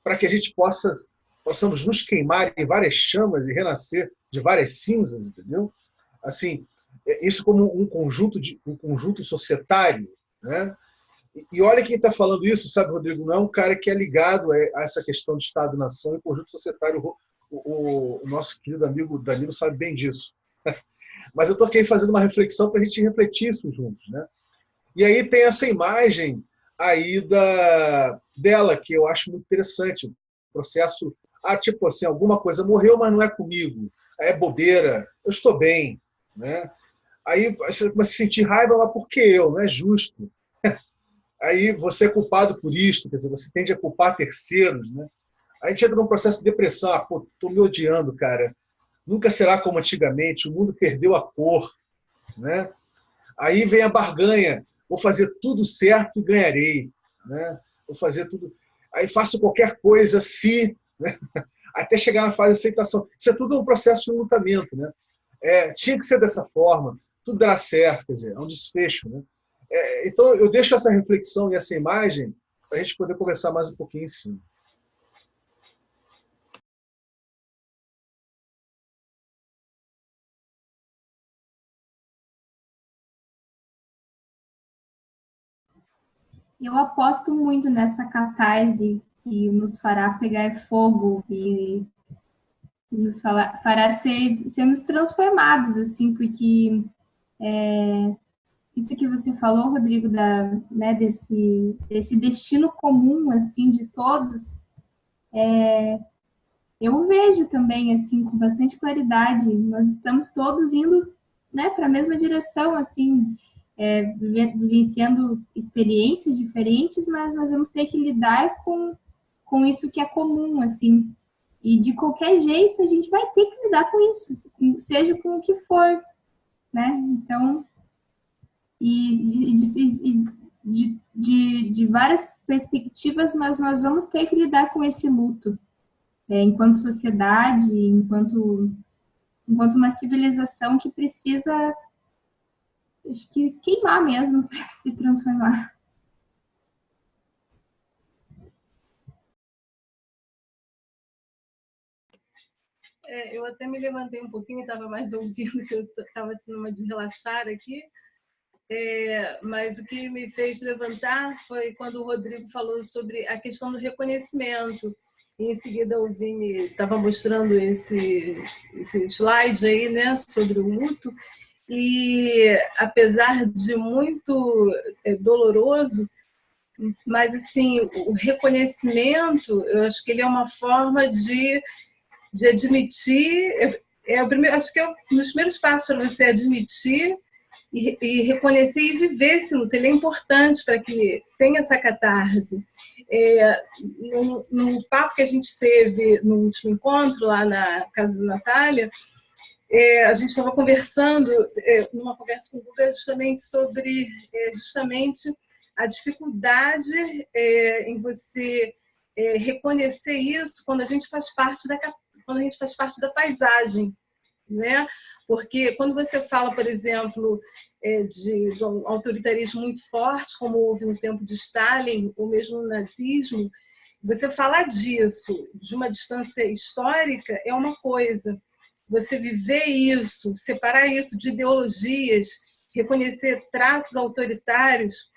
para que a gente possamos nos queimar em várias chamas e renascer de várias cinzas, entendeu? Assim, isso como um conjunto societário, né? E olha quem está falando isso, sabe, Rodrigo, não é um cara que é ligado a essa questão de Estado-nação e conjunto societário. O nosso querido amigo Danilo sabe bem disso. Mas eu estou aqui fazendo uma reflexão para a gente refletir isso juntos, né? E aí tem essa imagem aí dela, que eu acho muito interessante. O processo, tipo assim, alguma coisa morreu, mas não é comigo. É bobeira, eu estou bem, né? Aí você começa a sentir raiva, mas por que eu? Não é justo. Aí você é culpado por isto, quer dizer, você tende a culpar terceiros, né? Aí a gente entra num processo de depressão. Pô, tô me odiando, cara. Nunca será como antigamente, o mundo perdeu a cor, né? Aí vem a barganha. Vou fazer tudo certo e ganharei, né? Vou fazer tudo. Aí faço qualquer coisa se, né? Até chegar na fase de aceitação. Isso é tudo um processo de lutamento, né? Tinha que ser dessa forma, tudo dará certo, quer dizer, é um desfecho, né? Então eu deixo essa reflexão e essa imagem para a gente poder conversar mais um pouquinho em cima. Eu aposto muito nessa catarse que nos fará pegar fogo e nos fará sermos transformados, assim, porque isso que você falou, Rodrigo, né, desse destino comum, assim, de todos, eu vejo também, assim, com bastante claridade. Nós estamos todos indo, né, para a mesma direção, assim, vivenciando experiências diferentes, mas nós vamos ter que lidar com isso que é comum, assim. E de qualquer jeito a gente vai ter que lidar com isso, seja com o que for, né? Então, de várias perspectivas, mas nós vamos ter que lidar com esse luto, enquanto sociedade, enquanto uma civilização que precisa, acho que, queimar mesmo para se transformar. Eu até me levantei um pouquinho, estava mais ouvindo, que eu estava assim, numa de relaxar aqui. Mas o que me fez levantar foi quando o Rodrigo falou sobre a questão do reconhecimento. E em seguida o Vini estava mostrando esse slide aí, né, sobre o luto. E apesar de muito doloroso, mas assim, o reconhecimento, eu acho que ele é uma forma de admitir, acho que é um dos primeiros passos para você admitir e reconhecer e viver esse luto. Ele é importante para que tenha essa catarse. No papo que a gente teve no último encontro, lá na casa da Natália, a gente estava conversando, numa conversa com o Guga, justamente sobre a dificuldade em você reconhecer isso quando a gente faz parte da paisagem, né? Porque quando você fala, por exemplo, de um autoritarismo muito forte, como houve no tempo de Stalin, ou mesmo no nazismo, você falar disso de uma distância histórica é uma coisa. Você viver isso, separar isso de ideologias, reconhecer traços autoritários,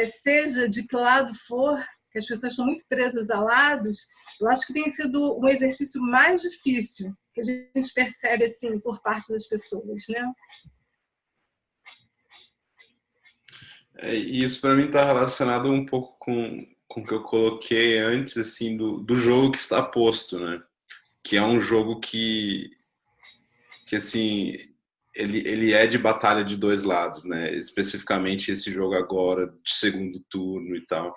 seja de que lado for, que as pessoas estão muito presas a lados, eu acho que tem sido um exercício mais difícil que a gente percebe assim por parte das pessoas, né? E isso para mim está relacionado um pouco com o que eu coloquei antes, assim, do jogo que está posto, né? Que é um jogo que assim, ele é de batalha de dois lados, né? Especificamente esse jogo agora, de segundo turno e tal.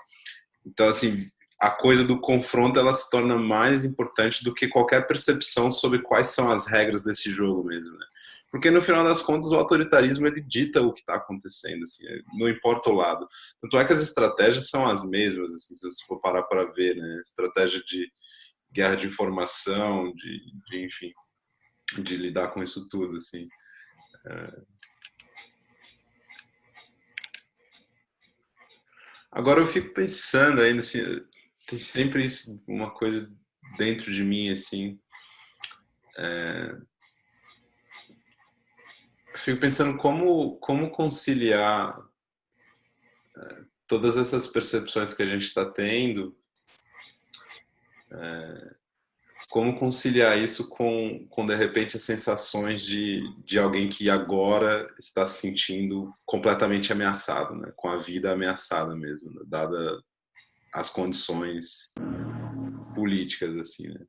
Então, assim, a coisa do confronto, ela se torna mais importante do que qualquer percepção sobre quais são as regras desse jogo mesmo, né? Porque, no final das contas, o autoritarismo, ele dita o que está acontecendo, assim, não importa o lado. Tanto é que as estratégias são as mesmas, assim, se você for parar para ver, né? Estratégia de guerra de informação, enfim, de lidar com isso tudo, assim. Agora eu fico pensando ainda, assim, tem sempre isso, uma coisa dentro de mim, assim. Eu fico pensando como conciliar todas essas percepções que a gente está tendo, como conciliar isso com de repente as sensações de alguém que agora está se sentindo completamente ameaçado, né? Com a vida ameaçada mesmo, né? Dada as condições políticas, assim, né?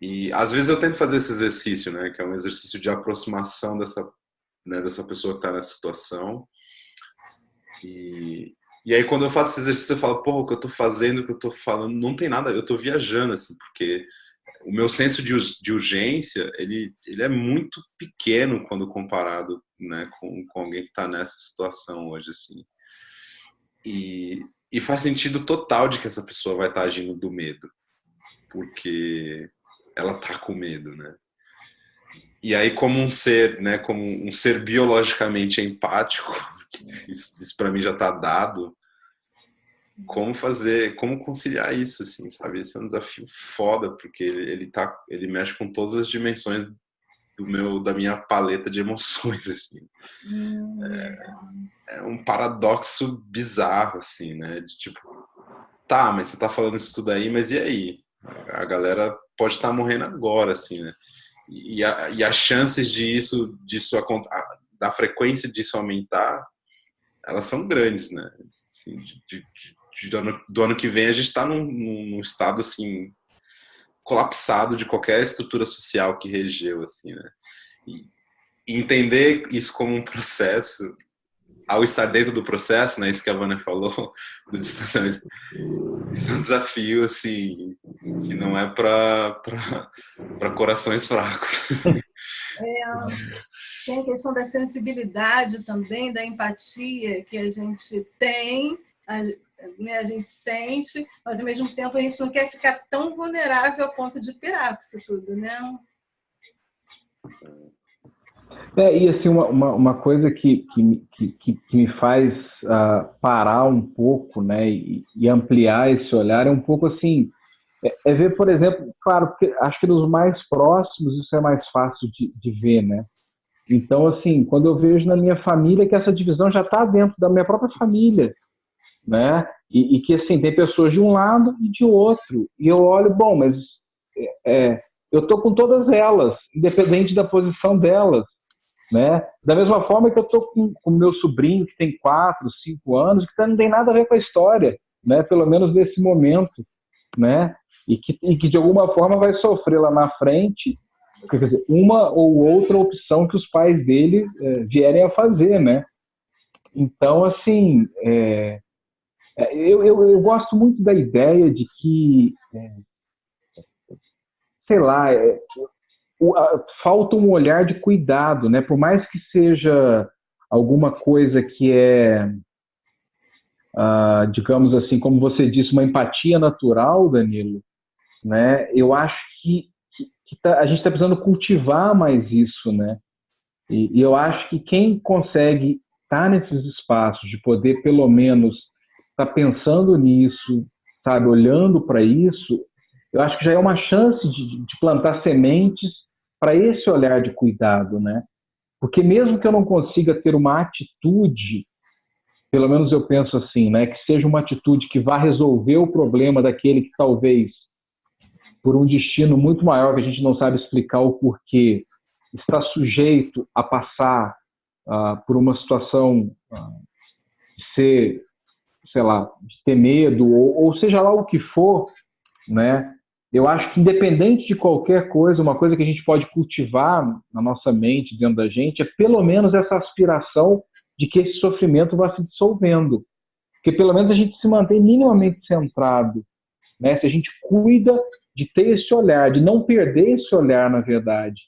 E às vezes eu tento fazer esse exercício, né? Que é um exercício de aproximação dessa pessoa que está nessa situação. E aí quando eu faço esse exercício eu falo, porra, o que eu tô fazendo, o que eu tô falando, não tem nada, eu tô viajando, assim, porque o meu senso de urgência, ele é muito pequeno quando comparado, né, com alguém que está nessa situação hoje, assim. E faz sentido total de que essa pessoa vai estar agindo do medo, porque ela tá com medo, né? E aí como um ser, né, como um ser biologicamente empático, isso para mim já tá dado, como conciliar isso, assim, sabe? Esse é um desafio foda, porque ele mexe com todas as dimensões da minha paleta de emoções, assim. É um paradoxo bizarro, assim, né? De tipo, tá, mas você tá falando isso tudo aí, mas e aí? A galera pode estar morrendo agora, assim, né? E as chances da frequência disso aumentar, elas são grandes, né? Assim, do ano que vem a gente está num estado assim colapsado de qualquer estrutura social que regeu, assim, né? E entender isso como um processo, ao estar dentro do processo, né? Isso que a Vânia falou do distanciamento, isso é um desafio assim que não é para corações fracos. Tem a questão da sensibilidade também, da empatia que a gente tem, a gente sente, mas ao mesmo tempo a gente não quer ficar tão vulnerável a ponto de pirar com isso tudo, né? E assim, uma coisa que me faz parar um pouco, né, e ampliar esse olhar é um pouco assim, ver, por exemplo, claro, porque acho que nos mais próximos isso é mais fácil de ver, né? Então, assim, quando eu vejo na minha família que essa divisão já está dentro da minha própria família, né? E que, assim, tem pessoas de um lado e de outro. E eu olho, bom, mas eu estou com todas elas, independente da posição delas, né? Da mesma forma que eu estou com o meu sobrinho, que tem 4, 5 anos, que não tem nada a ver com a história, né? Pelo menos nesse momento, né? E que de alguma forma vai sofrer lá na frente, quer dizer, uma ou outra opção que os pais dele vierem a fazer, né? Então, assim, eu gosto muito da ideia de que, sei lá, falta um olhar de cuidado, né? Por mais que seja alguma coisa que digamos assim, como você disse, uma empatia natural, Danilo, né? Eu acho que a gente está precisando cultivar mais isso, né? E eu acho que quem consegue estar nesses espaços de poder, pelo menos, estar pensando nisso, sabe, olhando para isso, eu acho que já é uma chance de plantar sementes para esse olhar de cuidado, né? Porque mesmo que eu não consiga ter uma atitude pelo menos eu penso assim, né, que seja uma atitude que vá resolver o problema daquele que talvez, por um destino muito maior que a gente não sabe explicar o porquê, está sujeito a passar por uma situação de ser, sei lá, de ter medo, ou seja lá o que for, né? Eu acho que independente de qualquer coisa, uma coisa que a gente pode cultivar na nossa mente, dentro da gente, é pelo menos essa aspiração de que esse sofrimento vá se dissolvendo. Porque pelo menos a gente se mantém minimamente centrado, né? Se a gente cuida de ter esse olhar, de não perder esse olhar, na verdade,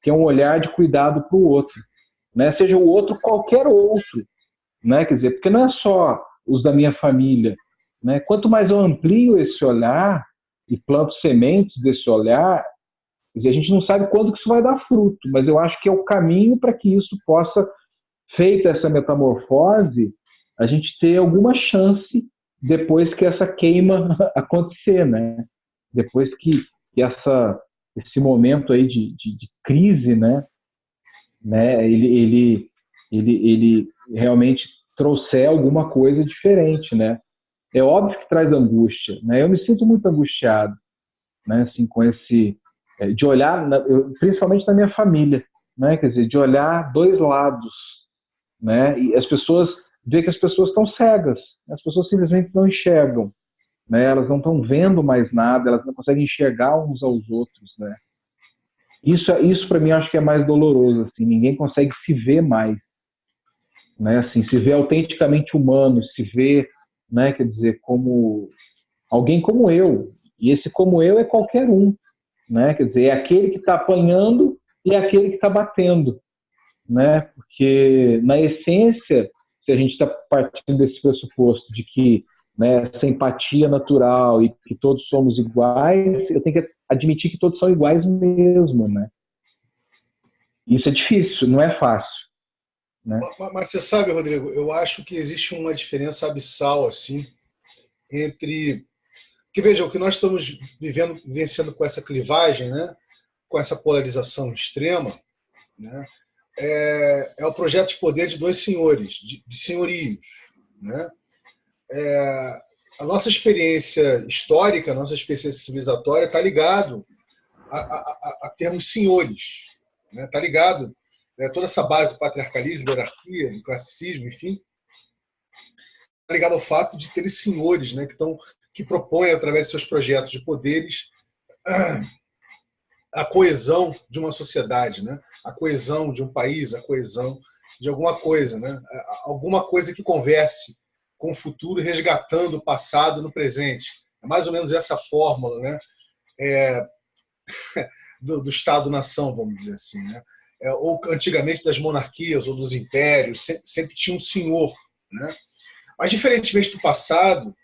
que é um olhar de cuidado para o outro, né? Seja o outro qualquer outro, né? Quer dizer, porque não é só os da minha família, né? Quanto mais eu amplio esse olhar e planto sementes desse olhar, quer dizer, a gente não sabe quando que isso vai dar fruto, mas eu acho que é o caminho para que isso possa, feita essa metamorfose, a gente ter alguma chance depois que essa queima acontecer, né? Depois que esse momento aí de crise, né? Ele realmente trouxer alguma coisa diferente, né? É óbvio que traz angústia, né? Eu me sinto muito angustiado, né? Assim, com esse de olhar, principalmente na minha família, né? Quer dizer, de olhar dois lados, né? E as pessoas ver que as pessoas estão cegas, as pessoas simplesmente não enxergam, né? Elas não estão vendo mais nada, elas não conseguem enxergar uns aos outros, né? Isso para mim acho que é mais doloroso, assim, ninguém consegue se ver mais, né? Assim, se ver autenticamente humano, se ver, né? Quer dizer, como alguém como eu, e esse como eu é qualquer um, né? Quer dizer, é aquele que está apanhando e é aquele que está batendo, né? Porque na essência, se a gente está partindo desse pressuposto de que, né, essa empatia natural e que todos somos iguais, eu tenho que admitir que todos são iguais mesmo, né? Isso é difícil, não é fácil, né? Mas você sabe, Rodrigo, eu acho que existe uma diferença abissal assim entre que veja o que nós estamos vivenciando com essa clivagem, né? Com essa polarização extrema, né? É o projeto de poder de dois senhores, de senhorios, né? A nossa experiência histórica, a nossa experiência civilizatória está ligado a termos senhores, né? Está ligado, né? Toda essa base do patriarcalismo, da hierarquia, do classicismo, enfim, está ligado ao fato de terem senhores, né? Que propõem através de seus projetos de poderes a coesão de uma sociedade, né? A coesão de um país, a coesão de alguma coisa, né? Alguma coisa que converse com o futuro, resgatando o passado no presente. É mais ou menos essa fórmula, né? Do Estado-nação, vamos dizer assim, né? Ou antigamente das monarquias ou dos impérios, sempre tinha um senhor, né? Mas diferentemente do passado,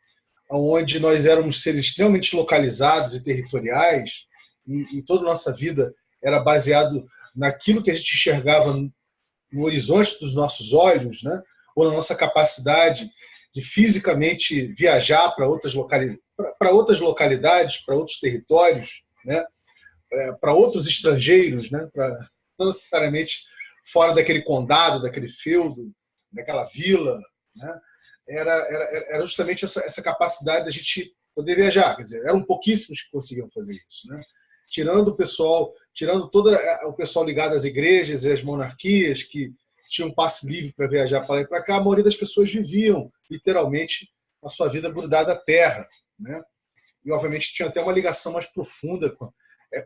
onde nós éramos seres extremamente localizados e territoriais, e toda a nossa vida era baseado naquilo que a gente enxergava no horizonte dos nossos olhos, né? Ou na nossa capacidade de fisicamente viajar para outras localidades, para outros territórios, né? Para outros estrangeiros, né? Não necessariamente fora daquele condado, daquele feudo, daquela vila, né? Era justamente essa capacidade da gente poder viajar. Quer dizer, eram pouquíssimos que conseguiam fazer isso, né? Tirando todo o pessoal ligado às igrejas e às monarquias, que tinham passe livre para viajar para lá e para cá, a maioria das pessoas viviam, literalmente, a sua vida grudada à terra, né? E, obviamente, tinha até uma ligação mais profunda,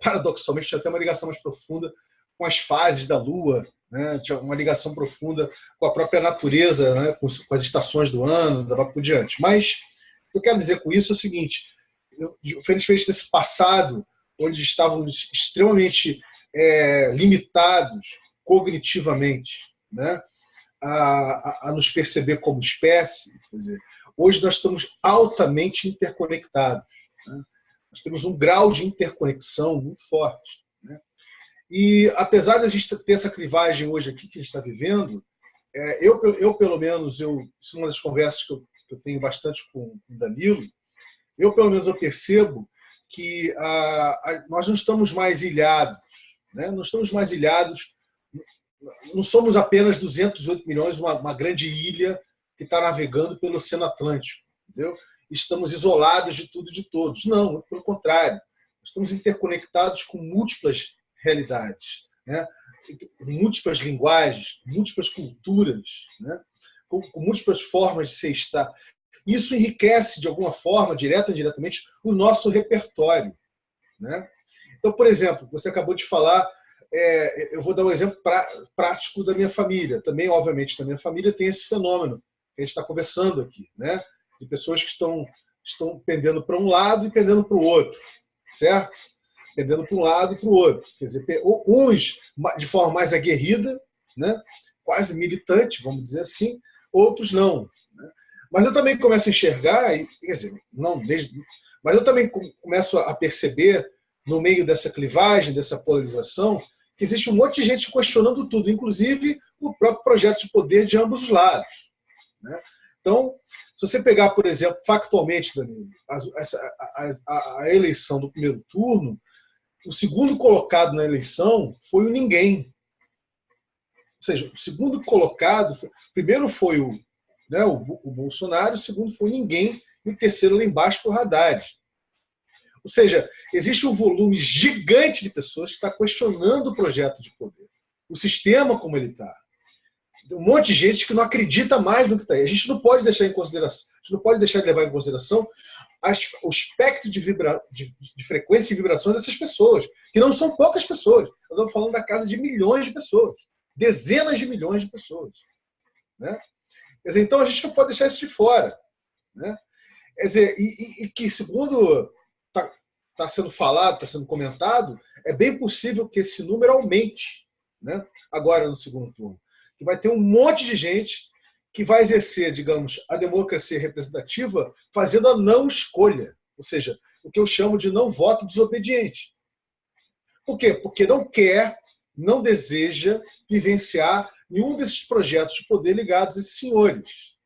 paradoxalmente, tinha até uma ligação mais profunda com as fases da Lua, né? Tinha uma ligação profunda com a própria natureza, né? com as estações do ano, daí por diante. Mas o que eu quero dizer com isso é o seguinte, diferente desse passado, onde estávamos extremamente limitados cognitivamente, né? a nos perceber como espécie, quer dizer, hoje nós estamos altamente interconectados, né? Nós temos um grau de interconexão muito forte, né? E apesar de a gente ter essa clivagem hoje aqui que a gente está vivendo, eu pelo menos, isso é uma das conversas que eu tenho bastante com o Danilo, pelo menos eu percebo que nós não estamos mais ilhados, né? Não estamos mais ilhados, não somos apenas 208 milhões, uma grande ilha que está navegando pelo Oceano Atlântico, entendeu? Estamos isolados de tudo e de todos. Não, pelo contrário. Estamos interconectados com múltiplas realidades, né? Múltiplas linguagens, múltiplas culturas, né? Com múltiplas formas de ser e estar. Isso enriquece, de alguma forma, direta ou indiretamente, o nosso repertório, né? Então, por exemplo, você acabou de falar, eu vou dar um exemplo prático da minha família. Também, obviamente, na minha família tem esse fenômeno que a gente está conversando aqui, né? De pessoas que estão pendendo para um lado e pendendo para o outro, certo? Pendendo para um lado e para o outro. Quer dizer, uns de forma mais aguerrida, né? Quase militante, vamos dizer assim, outros não, né? Mas eu também começo a enxergar, quer dizer, mas eu também começo a perceber, no meio dessa clivagem, dessa polarização, que existe um monte de gente questionando tudo, inclusive o próprio projeto de poder de ambos os lados, né? Então, se você pegar, por exemplo, factualmente, Danilo, a eleição do primeiro turno, o segundo colocado na eleição foi o ninguém. Ou seja, o segundo colocado, primeiro foi o Bolsonaro, o segundo foi o ninguém, e o terceiro lá embaixo foi o Haddad. Ou seja, existe um volume gigante de pessoas que está questionando o projeto de poder, o sistema como ele está. Um monte de gente que não acredita mais no que está aí. A gente não pode deixar em consideração, a gente não pode deixar de levar em consideração o espectro de frequência e vibrações dessas pessoas, que não são poucas pessoas. Nós estamos falando da casa de milhões de pessoas, dezenas de milhões de pessoas, né? Quer dizer, então a gente não pode deixar isso de fora, né? Quer dizer, e que, segundo está sendo falado, está sendo comentado, é bem possível que esse número aumente, né? Agora no segundo turno. Que vai ter um monte de gente que vai exercer, digamos, a democracia representativa fazendo a não escolha, ou seja, o que eu chamo de não voto desobediente. Por quê? Porque não quer, não deseja vivenciar nenhum desses projetos de poder ligados a esses senhores.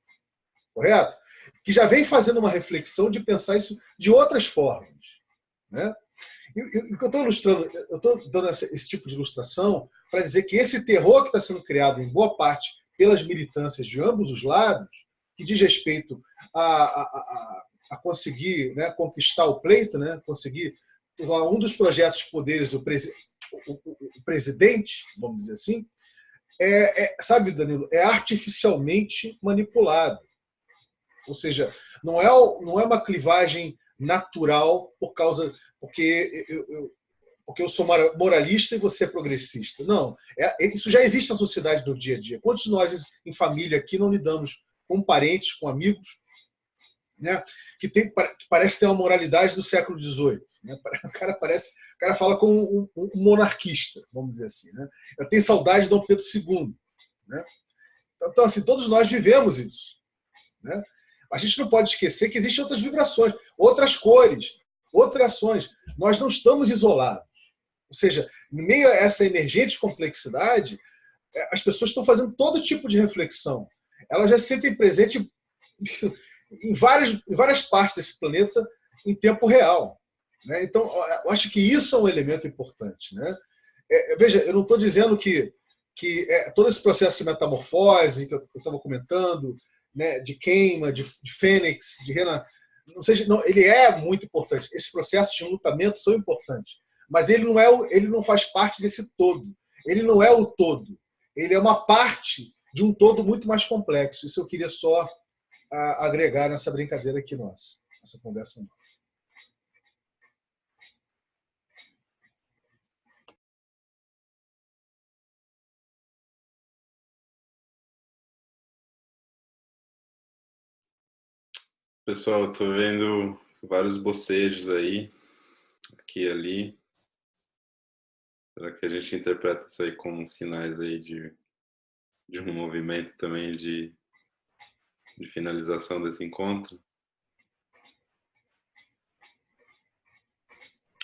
Correto? Que já vem fazendo uma reflexão de pensar isso de outras formas, né? E o que eu estou ilustrando, eu estou dando esse tipo de ilustração para dizer que esse terror que está sendo criado em boa parte pelas militâncias de ambos os lados, que diz respeito a conseguir, né, conquistar o pleito, né, conseguir um dos projetos de poderes, o presidente, vamos dizer assim, sabe, Danilo, é artificialmente manipulado. Ou seja, não é uma clivagem natural porque eu sou moralista e você é progressista. Não, isso já existe na sociedade do dia a dia. Quantos de nós em família aqui não lidamos com parentes, com amigos, né, que parece ter uma moralidade do século XVIII, né? O cara fala como um monarquista, vamos dizer assim, né? Eu tenho saudade de Dom Pedro II, né? Então, assim, todos nós vivemos isso, né? A gente não pode esquecer que existem outras vibrações, outras cores, outras ações. Nós não estamos isolados. Ou seja, em meio a essa emergente complexidade, as pessoas estão fazendo todo tipo de reflexão. Elas já se sentem presentes em várias partes desse planeta em tempo real, né? Então, eu acho que isso é um elemento importante, né? Veja, eu não estou dizendo que todo esse processo de metamorfose que eu estava comentando, né, de queima, de fênix, de renascimento, ele é muito importante. Esses processos de lutamento são importantes, mas ele não faz parte desse todo. Ele não é o todo. Ele é uma parte de um todo muito mais complexo. Isso eu queria só agregar nessa brincadeira aqui nossa, nessa conversa nossa. Pessoal, estou vendo vários bocejos aí, aqui e ali. Será que a gente interpreta isso aí como sinais aí de um movimento também de finalização desse encontro?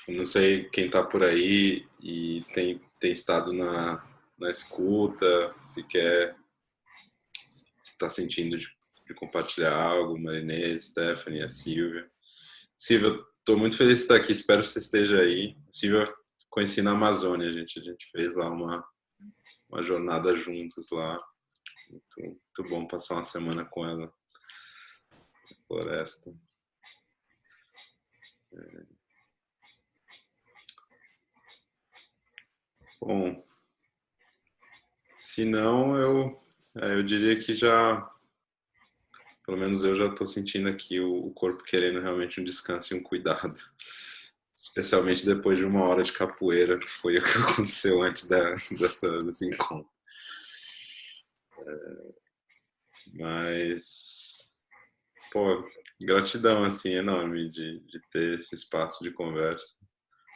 Eu não sei quem está por aí e tem estado na escuta, se está sentindo de compartilhar algo, Marinês, Stephanie, a Silvia. Silvia, estou muito feliz de estar aqui, espero que você esteja aí. A Silvia conheci na Amazônia, a gente fez lá uma jornada juntos lá, Muito bom passar uma semana com ela na floresta. Bom, se não, eu diria que já, pelo menos eu já estou sentindo aqui o corpo querendo realmente um descanso e um cuidado. Especialmente depois de 1 hora de capoeira, que foi o que aconteceu antes desse encontro. Mas, pô, gratidão, assim, enorme de ter esse espaço de conversa.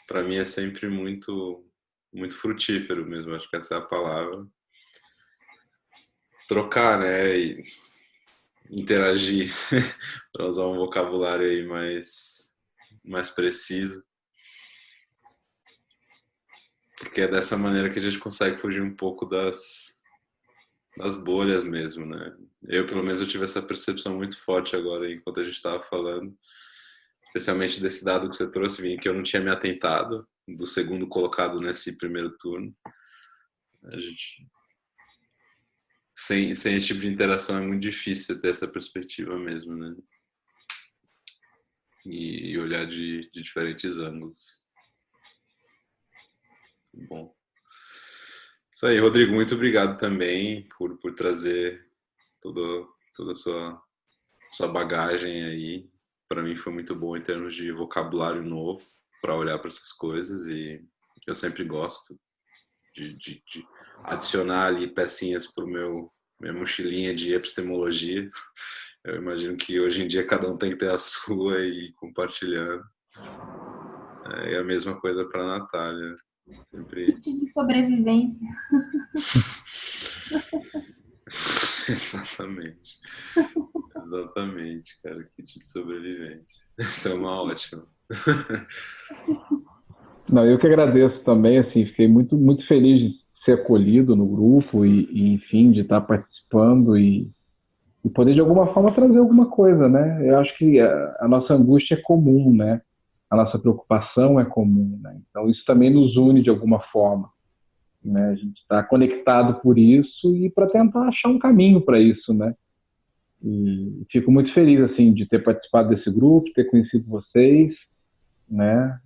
Para mim é sempre muito, muito frutífero mesmo, acho que essa é a palavra. Trocar, né, e interagir, para usar um vocabulário aí mais preciso. Porque é dessa maneira que a gente consegue fugir um pouco das bolhas mesmo, né? Pelo menos, eu tive essa percepção muito forte agora, enquanto a gente estava falando, especialmente desse dado que você trouxe, Vini, que eu não tinha me atentado, do segundo colocado nesse primeiro turno. A gente, sem esse tipo de interação, é muito difícil ter essa perspectiva mesmo, né? E olhar de diferentes ângulos. Bom. Isso aí, Rodrigo, muito obrigado também por trazer toda a sua bagagem aí. Para mim foi muito bom em termos de vocabulário novo para olhar para essas coisas, e eu sempre gosto de adicionar ali pecinhas para minha mochilinha de epistemologia. Eu imagino que hoje em dia cada um tem que ter a sua e ir compartilhando. É a mesma coisa para a Natália. Sempre... Kit de sobrevivência. Exatamente, cara, kit de sobrevivência. Isso é uma ótima. Não, eu que agradeço também, assim, fiquei muito, muito feliz de ser acolhido no grupo e enfim, de estar participando e poder de alguma forma trazer alguma coisa, né? Eu acho que a nossa angústia é comum, né? A nossa preocupação é comum, né? Então isso também nos une de alguma forma, né? A gente está conectado por isso e para tentar achar um caminho para isso, né? E fico muito feliz, assim, de ter participado desse grupo, ter conhecido vocês, né?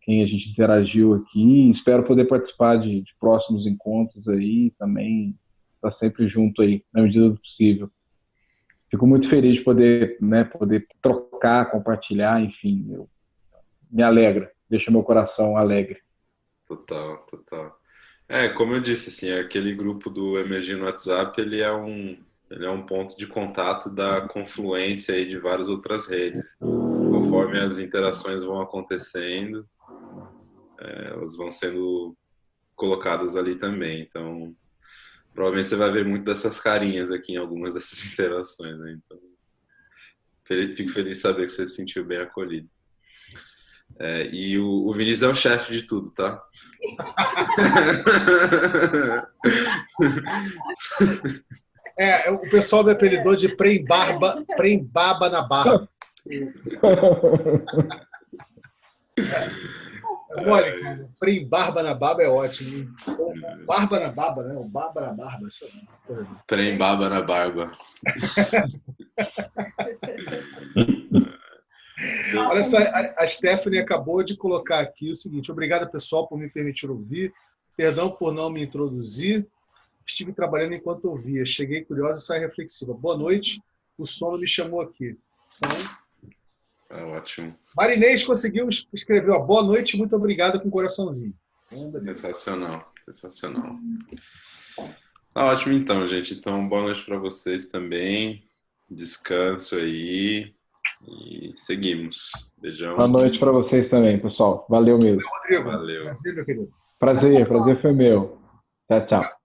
Quem a gente interagiu aqui. Espero poder participar de próximos encontros aí também, estar sempre junto aí, na medida do possível. Fico muito feliz de poder trocar, compartilhar, enfim, me alegra, deixa meu coração alegre. Total. Como eu disse, assim, aquele grupo do Emergir no WhatsApp, ele é um ponto de contato da confluência aí de várias outras redes. Conforme as interações vão acontecendo, elas vão sendo colocadas ali também. Então, provavelmente você vai ver muito dessas carinhas aqui em algumas dessas interações, né? Então, fico feliz de saber que você se sentiu bem acolhido. E o Vinícius é o chefe de tudo, tá? O pessoal me apelidou de Prembaba na barba. Olha, cara, Prembarba na barba é ótimo. Ou barba na barba, né? O barba na barba. Prembaba na barba. Olha só, a Stephanie acabou de colocar aqui o seguinte: obrigado, pessoal, por me permitir ouvir. Perdão por não me introduzir. Estive trabalhando enquanto ouvia. Cheguei curiosa e saí reflexiva. Boa noite. O sono me chamou aqui. Então, ótimo. Marinês conseguiu escrever, boa noite, muito obrigado, com um coraçãozinho. Sensacional. Tá ótimo então, gente. Então, boa noite para vocês também. Descanso aí e seguimos. Beijão. Boa noite para vocês também, pessoal. Valeu mesmo. Rodrigo. Valeu. Prazer, meu querido. Prazer foi meu. Tchau.